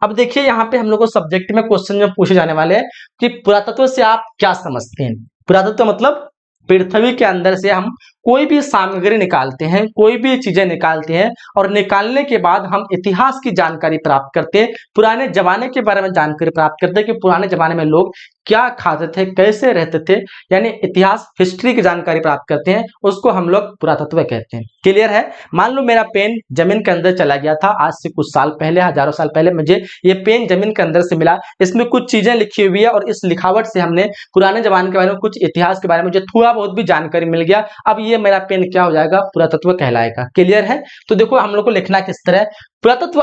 अब देखिए यहाँ पे हम लोग को सब्जेक्ट में क्वेश्चन जो पूछे जाने वाले हैं कि पुरातत्व से आप क्या समझते हैं। पुरातत्व मतलब पृथ्वी के अंदर से हम कोई भी सामग्री निकालते हैं, कोई भी चीजें निकालते हैं, और निकालने के बाद हम इतिहास की जानकारी प्राप्त करते हैं, पुराने जमाने के बारे में जानकारी प्राप्त करते हैं कि पुराने जमाने में लोग क्या खाते थे, कैसे रहते थे, यानी इतिहास हिस्ट्री की जानकारी प्राप्त करते हैं, उसको हम लोग पुरातत्व कहते हैं। क्लियर है। मान लो मेरा पेन जमीन के अंदर चला गया था, आज से कुछ साल पहले, हजारों साल पहले मुझे ये पेन जमीन के अंदर से मिला, इसमें कुछ चीजें लिखी हुई है, और इस लिखावट से हमने पुराने जमाने के बारे में, कुछ इतिहास के बारे में मुझे थोड़ा बहुत भी जानकारी मिल गया। अब ये मेरा पेन क्या हो जाएगा, पुरातत्व कहलाएगा। क्लियर है। तो देखो हम लोग को लिखना किस तरह, पुरातत्व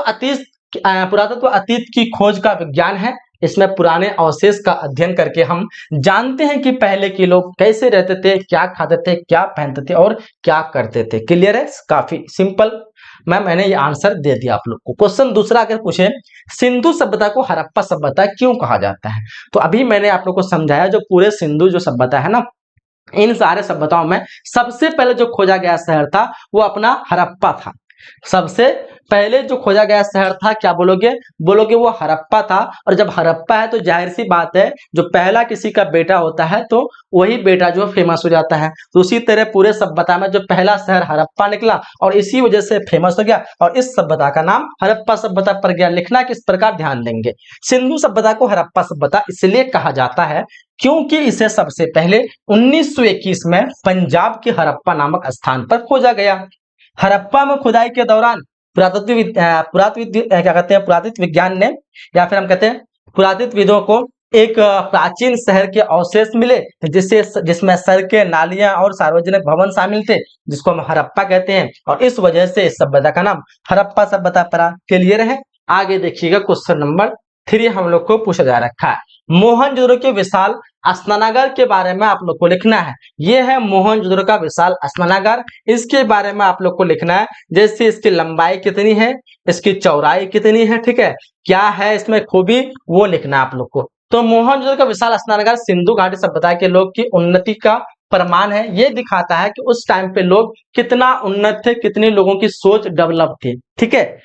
अतीत की खोज का विज्ञान है। इसमें पुराने अवशेष का अध्ययन करके हम जानते हैं कि पहले के लोग कैसे रहते थे, क्या खाते थे, क्या पहनते थे और क्या करते थे। क्लियर है, काफी सिंपल। मैंने ये आंसर दे दिया आप लोग को। क्वेश्चन दूसरा अगर पूछे, सिंधु सभ्यता को हड़प्पा सभ्यता क्यों कहा जाता है, तो अभी मैंने आप लोग को समझाया, जो पूरे सिंधु जो सभ्यता है ना, इन सारे सभ्यताओं में सबसे पहले जो खोजा गया शहर था वो अपना हड़प्पा था। सबसे पहले जो खोजा गया शहर था, क्या बोलोगे, बोलोगे वो हड़प्पा था। और जब हड़प्पा है तो जाहिर सी बात है, जो पहला किसी का बेटा होता है तो वही बेटा जो फेमस हो जाता है। तो उसी तरह पूरे सभ्यता में जो पहला शहर हड़प्पा निकला और इसी वजह से फेमस हो गया, और इस सभ्यता का नाम हड़प्पा सभ्यता पड़ गया। लिखना किस प्रकार, ध्यान देंगे। सिंधु सभ्यता को हड़प्पा सभ्यता इसलिए कहा जाता है क्योंकि इसे सबसे पहले 1921 में पंजाब के हड़प्पा नामक स्थान पर खोजा गया। हड़प्पा में खुदाई के दौरान पुरातत्व विज्ञान ने, या फिर हम कहते हैं पुरातत्वविदों को, एक प्राचीन शहर के अवशेष मिले, जिसमें सड़कें, नालियां और सार्वजनिक भवन शामिल थे, जिसको हम हड़प्पा कहते हैं, और इस वजह से इस सभ्यता का नाम हड़प्पा सभ्यता पड़ा। क्लियर है। आगे देखिएगा, क्वेश्चन नंबर 3 हम लोग को पूछा जा रखा है। मोहनजोदड़ो के विशाल स्नानागार के बारे में आप लोग को लिखना है। यह है मोहनजोदड़ो का विशाल स्नानागार। इसके बारे में आप लोग को लिखना है, जैसे इसकी लंबाई कितनी है, इसकी चौड़ाई कितनी है, ठीक है, क्या है इसमें खूबी, वो लिखना है आप लोग को। तो मोहनजोदड़ो का विशाल स्नानागार सिंधु घाटी सभ्यता के लोग की उन्नति का प्रमाण है। ये दिखाता है कि उस टाइम पे लोग कितना उन्नत थे, कितने लोगों की सोच डेवलप थी। ठीक है,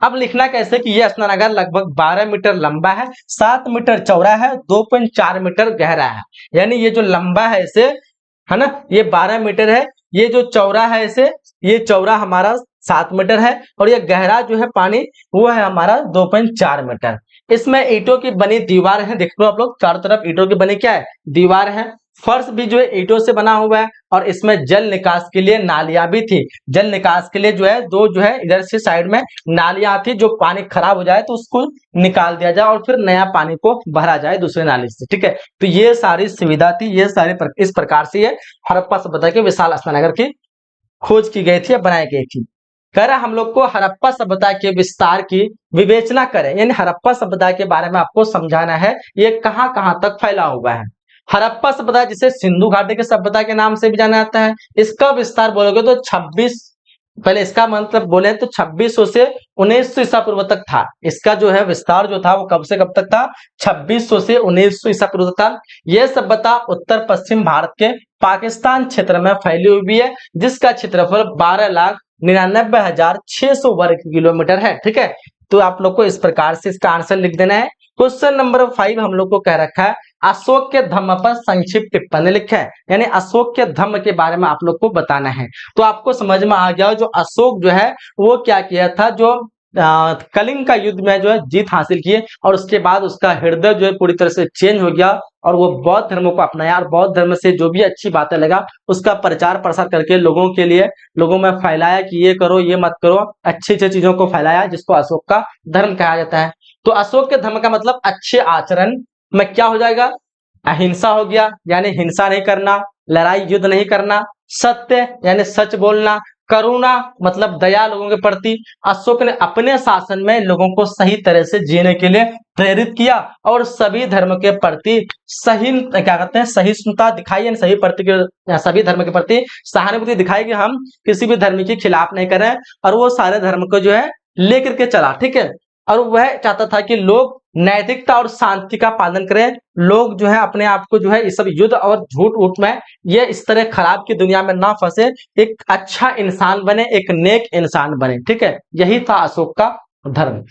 अब लिखना कैसे कि यह स्नानागार लगभग 12 मीटर लंबा है, 7 मीटर चौड़ा है, 2.4 मीटर गहरा है। यानी ये जो लंबा है इसे, है ना, ये 12 मीटर है, ये जो चौड़ा है इसे, ये चौड़ा हमारा 7 मीटर है, और ये गहरा जो है पानी वो है हमारा 2.4 मीटर। इसमें ईंटों की बनी दीवार है, देख लो आप लोग चारों तरफ ईंटों की बनी क्या है, दीवार है। फर्श भी जो है ईंटों से बना हुआ है और इसमें जल निकास के लिए नालियां भी थी। जल निकास के लिए जो है दो जो है इधर से साइड में नालियां थी, जो पानी खराब हो जाए तो उसको निकाल दिया जाए और फिर नया पानी को भरा जाए दूसरे नाली से, ठीक है। तो ये सारी सुविधा थी, ये सारे इस प्रकार से ये हड़प्पा सभ्यता के विशाल स्नानघर की खोज की गई थी या बनाई गई थी। कह रहा हम लोग को हड़प्पा सभ्यता के विस्तार की विवेचना करें, यानी हड़प्पा सभ्यता के बारे में आपको समझाना है ये कहां कहां तक फैला हुआ है। हड़प्पा सभ्यता जिसे सिंधु घाटी की सभ्यता के नाम से भी जाना जाता है, इसका विस्तार बोलोगे तो 26, पहले इसका मतलब बोले तो 2600 से 1900 ईसा पूर्व तक था। इसका जो है विस्तार जो था वो कब से कब तक था, 2600 से 1900 ईसा पूर्व तक था। यह सभ्यता उत्तर पश्चिम भारत के पाकिस्तान क्षेत्र में फैली हुई है, जिसका क्षेत्रफल 12,99,600 वर्ग किलोमीटर है, ठीक है। तो आप लोग को इस प्रकार से इसका आंसर लिख देना है। क्वेश्चन नंबर 5 हम लोग को कह रखा है अशोक के धम्म पर संक्षिप्त टिप्पणी लिखा है, यानी अशोक के धम्म के बारे में आप लोग को बताना है। तो आपको समझ में आ गया जो अशोक जो है वो क्या किया था, जो कलिंग का युद्ध में जो है जीत हासिल की है और उसके बाद उसका हृदय जो है पूरी तरह से चेंज हो गया और वो बौद्ध धर्म को अपनाया और बौद्ध धर्म से जो भी अच्छी बातें लगा उसका प्रचार प्रसार करके लोगों के लिए लोगों में फैलाया कि ये करो ये मत करो, अच्छी अच्छी चीजों को फैलाया, जिसको अशोक का धर्म कहा जाता है। तो अशोक के धर्म का मतलब अच्छे आचरण में क्या हो जाएगा, अहिंसा हो गया, यानी हिंसा नहीं करना, लड़ाई युद्ध नहीं करना, सत्य यानी सच बोलना, करुणा मतलब दया लोगों के प्रति। अशोक ने अपने शासन में लोगों को सही तरह से जीने के लिए प्रेरित किया और सभी धर्म के प्रति सही क्या कहते हैं सहिष्णुता दिखाई, यानी सभी धर्म के प्रति सहानुभूति दिखाई कि हम किसी भी धर्म के खिलाफ नहीं कर रहे हैं और वो सारे धर्म को जो है लेकर के चला, ठीक है। और वह चाहता था कि लोग नैतिकता और शांति का पालन करें, लोग जो है अपने आप को जो है इस सब युद्ध और झूठ उठ में ये इस तरह खराब की दुनिया में ना फंसे, एक अच्छा इंसान बने, एक नेक इंसान बने, ठीक है। यही था अशोक का धर्म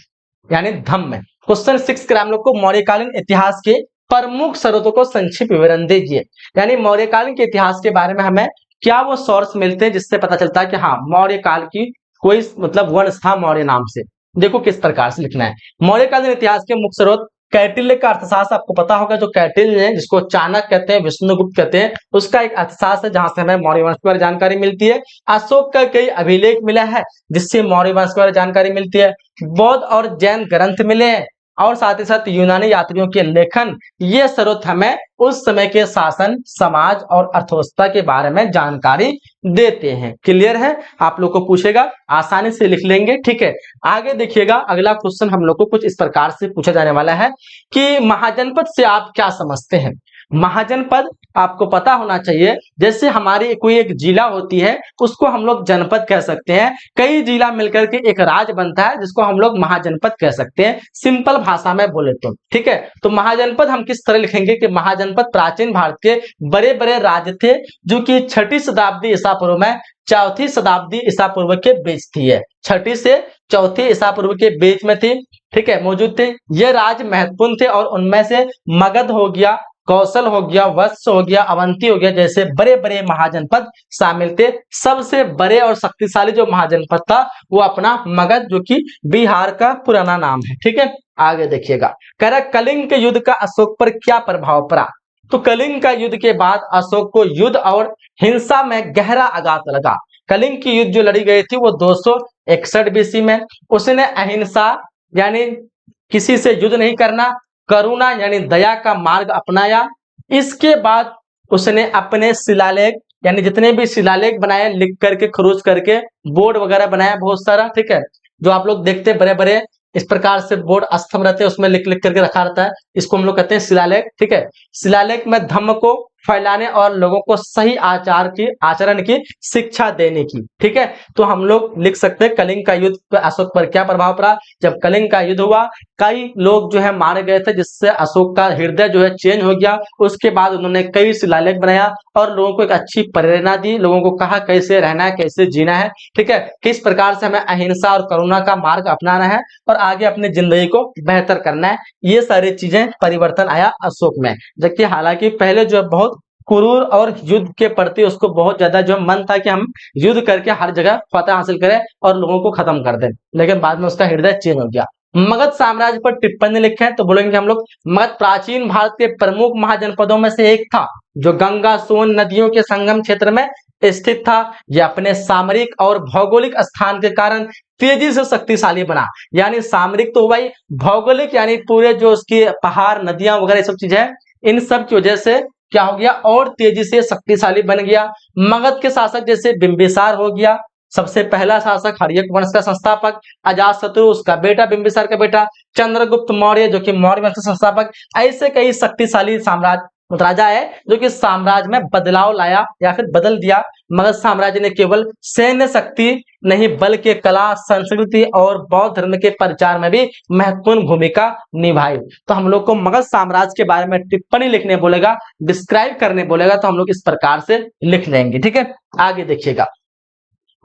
यानी धम्म। क्वेश्चन 6 के हम लोग को मौर्यकालीन इतिहास के प्रमुख स्रोतों को संक्षिप्त विवरण दीजिए, यानी मौर्यकालीन के इतिहास के बारे में हमें क्या वो सोर्स मिलते हैं जिससे पता चलता है कि हाँ मौर्य काल की कोई मतलब वंश था मौर्य नाम से। देखो किस प्रकार से लिखना है। मौर्यकालीन इतिहास के मुख्य स्रोत कौटिल्य का अर्थशास्त्र, आपको पता होगा जो कौटिल्य है जिसको चाणक्य कहते हैं, विष्णुगुप्त कहते हैं, उसका एक अर्थशास्त्र है जहां से हमें मौर्य वंश के बारे में जानकारी मिलती है। अशोक का कई अभिलेख मिला है जिससे मौर्य वंश के बारे में जानकारी मिलती है। बौद्ध और जैन ग्रंथ मिले हैं और साथ ही साथ यूनानी यात्रियों के लेखन, ये स्रोत हमें उस समय के शासन, समाज और अर्थव्यवस्था के बारे में जानकारी देते हैं। क्लियर है, आप लोग को पूछेगा आसानी से लिख लेंगे, ठीक है। आगे देखिएगा अगला क्वेश्चन हम लोग को कुछ इस प्रकार से पूछा जाने वाला है कि महाजनपद से आप क्या समझते हैं। महाजनपद आपको पता होना चाहिए, जैसे हमारी कोई एक जिला होती है उसको हम लोग जनपद कह सकते हैं, कई जिला मिलकर के एक राज्य बनता है जिसको हम लोग महाजनपद कह सकते हैं, सिंपल भाषा में बोले तो, ठीक है। तो महाजनपद हम किस तरह लिखेंगे कि महाजनपद प्राचीन भारत के बड़े बड़े राज्य थे जो कि 6ठी शताब्दी ईसा पूर्व में 4थी शताब्दी ईसा पूर्व के बीच थी है, 6ठी से 4थी ईसा पूर्व के बीच में थी, ठीक है, मौजूद थे। ये राज्य महत्वपूर्ण थे और उनमें से मगध हो गया, कौशल हो गया, वत्स हो गया, अवंती हो गया, जैसे बड़े बड़े महाजनपद शामिल थे। सबसे बड़े और शक्तिशाली जो महाजनपद था वो अपना मगध, जो कि बिहार का पुराना नाम है, ठीक है। आगे देखिएगा, कह रहा कलिंग के युद्ध का अशोक पर क्या प्रभाव पड़ा। तो कलिंग का युद्ध के बाद अशोक को युद्ध और हिंसा में गहरा आघात लगा। कलिंग की युद्ध जो लड़ी गई थी वो 261 बीसी में। उसने अहिंसा यानी किसी से युद्ध नहीं करना, करुणा यानी दया का मार्ग अपनाया। इसके बाद उसने अपने शिलालेख यानी जितने भी शिलालेख बनाए, लिख करके खरोच करके बोर्ड वगैरह बनाया बहुत सारा, ठीक है। जो आप लोग देखते हैं बड़े बड़े इस प्रकार से बोर्ड स्तंभ रहते हैं उसमें लिख लिख करके रखा रहता है, इसको हम लोग कहते हैं शिलालेख, ठीक है। शिलालेख में धम्म को फैलाने और लोगों को सही आचरण की शिक्षा देने की, ठीक है। तो हम लोग लिख सकते हैं कलिंग का युद्ध पर अशोक पर क्या प्रभाव पड़ा। जब कलिंग का युद्ध हुआ कई लोग जो है मारे गए थे, जिससे अशोक का हृदय जो है चेंज हो गया। उसके बाद उन्होंने कई शिलालेख बनाया और लोगों को एक अच्छी प्रेरणा दी, लोगों को कहा कैसे रहना है, कैसे जीना है, ठीक है, किस प्रकार से हमें अहिंसा और करुणा का मार्ग अपनाना है और आगे अपनी जिंदगी को बेहतर करना है। ये सारी चीजें परिवर्तन आया अशोक में, जबकि हालांकि पहले जो बहुत क्रूर और युद्ध के प्रति उसको बहुत ज्यादा जो मन था कि हम युद्ध करके हर जगह फतह हासिल करें और लोगों को खत्म कर दें, लेकिन बाद में उसका हृदय चेंज हो गया। मगध साम्राज्य पर टिप्पणी लिखे हैं तो बोलेंगे हम लोग मगध प्राचीन भारत के प्रमुख महाजनपदों में से एक था जो गंगा सोन नदियों के संगम क्षेत्र में स्थित था। यह अपने सामरिक और भौगोलिक स्थान के कारण तेजी से शक्तिशाली बना। यानी सामरिक तो हुआ ही, भौगोलिक यानी पूरे जो उसकी पहाड़ नदियां वगैरह सब चीजें हैं, इन सब की वजह से क्या हो गया और तेजी से शक्तिशाली बन गया। मगध के शासक जैसे बिंबिसार हो गया, सबसे पहला शासक हर्यक वंश का संस्थापक, अजातशत्रु उसका बेटा बिंबिसार का बेटा, चंद्रगुप्त मौर्य जो कि मौर्य वंश का संस्थापक। ऐसे कई शक्तिशाली साम्राज्य राजा है जो कि साम्राज्य में बदलाव लाया या फिर बदल दिया। मगध साम्राज्य ने केवल सैन्य शक्ति नहीं बल्कि कला, संस्कृति और बौद्ध धर्म के प्रचार में भी महत्वपूर्ण भूमिका निभाई। तो हम लोग को मगध साम्राज्य के बारे में टिप्पणी लिखने बोलेगा, डिस्क्राइब करने बोलेगा, तो हम लोग इस प्रकार से लिख लेंगे। ठीक है, आगे देखिएगा।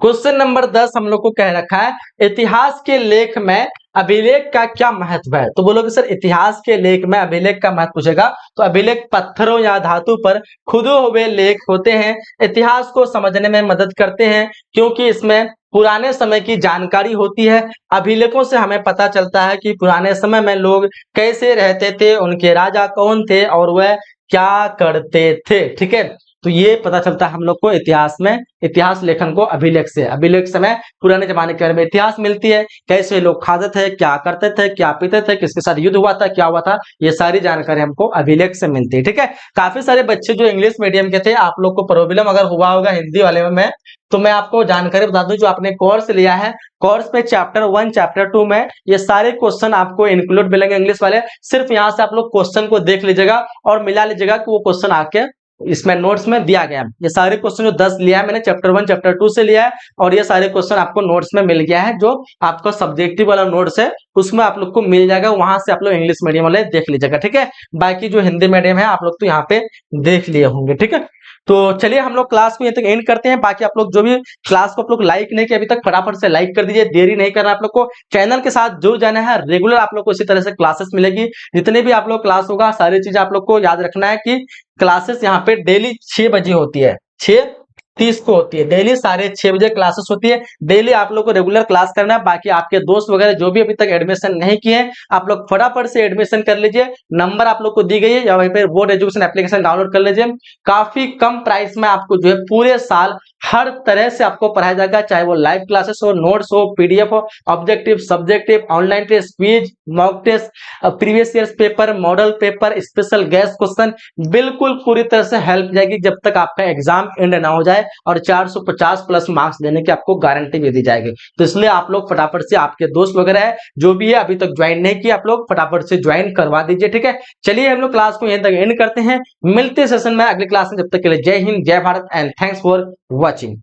क्वेश्चन नंबर 10 हम लोग को कह रखा है इतिहास के लेख में अभिलेख का क्या महत्व है। तो बोलोगे सर इतिहास के लेख में अभिलेख का महत्व पूछेगा तो अभिलेख पत्थरों या धातु पर खुदे हुए लेख होते हैं। इतिहास को समझने में मदद करते हैं क्योंकि इसमें पुराने समय की जानकारी होती है। अभिलेखों से हमें पता चलता है कि पुराने समय में लोग कैसे रहते थे, उनके राजा कौन थे और वह क्या करते थे। ठीक है, तो ये पता चलता है हम लोग को इतिहास में, इतिहास लेखन को अभिलेख से। अभिलेख समय पुराने जमाने के बारे में इतिहास मिलती है, कैसे लोग खाते थे, क्या करते थे, क्या पीते थे, किसके साथ युद्ध हुआ था, क्या हुआ था, ये सारी जानकारी हमको अभिलेख से मिलती है। ठीक है, काफी सारे बच्चे जो इंग्लिश मीडियम के थे, आप लोग को प्रॉब्लम अगर हुआ होगा हिंदी वाले में, तो मैं आपको जानकारी बता दूं, जो आपने कोर्स लिया है, कोर्स में चैप्टर 1 चैप्टर 2 में ये सारे क्वेश्चन आपको इंक्लूड मिलेंगे इंग्लिश वाले। सिर्फ यहाँ से आप लोग क्वेश्चन को देख लीजिएगा और मिला लीजिएगा कि वो क्वेश्चन आके इसमें नोट्स में दिया गया है। ये सारे क्वेश्चन जो 10 लिया है मैंने चैप्टर 1 चैप्टर 2 से लिया है और ये सारे क्वेश्चन आपको नोट्स में मिल गया है। जो आपका सब्जेक्टिव वाला नोट्स है उसमें आप लोग को मिल जाएगा, वहां से आप लोग इंग्लिश मीडियम वाले देख लीजिएगा। ठीक है, बाकी जो हिंदी मीडियम है आप लोग तो यहाँ पे देख लिए होंगे। ठीक है, तो चलिए हम लोग क्लास को यहाँ तक एंड करते हैं। बाकी आप लोग जो भी क्लास को आप लोग लाइक नहीं किया अभी तक, फटाफट से लाइक कर दीजिए, देरी नहीं करना। आप लोग को चैनल के साथ जुड़ जाना है, रेगुलर आप लोग को इसी तरह से क्लासेस मिलेगी। जितने भी आप लोग क्लास होगा सारी चीजें आप लोग को याद रखना है कि क्लासेस यहाँ पे डेली 6 बजे होती है, 6:30 को होती है, डेली 6:30 बजे क्लासेस होती है। डेली आप लोग को रेगुलर क्लास करना है। बाकी आपके दोस्त वगैरह जो भी अभी तक एडमिशन नहीं किए हैं, आप लोग फटाफट से एडमिशन कर लीजिए। नंबर आप लोग को दी गई है या वहीं पे बोर्ड एजुकेशन एप्लीकेशन डाउनलोड कर लीजिए। काफी कम प्राइस में आपको जो है पूरे साल हर तरह से आपको पढ़ाया जाएगा, चाहे वो लाइव क्लासेस हो, नोट्स हो, पीडीएफ हो, objective, subjective, online test, quiz, mock test, previous year paper, model paper, special guest question, बिल्कुल पूरी तरह से हेल्प जाएगी जब तक आपका एग्जाम एंड ना हो जाए। और 450 प्लस मार्क्स देने की आपको गारंटी भी दी जाएगी। तो इसलिए आप लोग फटाफट से, आपके दोस्त वगैरह है जो भी है अभी तक ज्वाइन नहीं किया, आप लोग फटाफट से ज्वाइन करवा दीजिए। ठीक है, चलिए हम लोग क्लास को यहीं तक एंड करते हैं, मिलते हैं सेशन में अगले क्लास में। जब तक के लिए जय हिंद, जय Bharat and thanks for watching.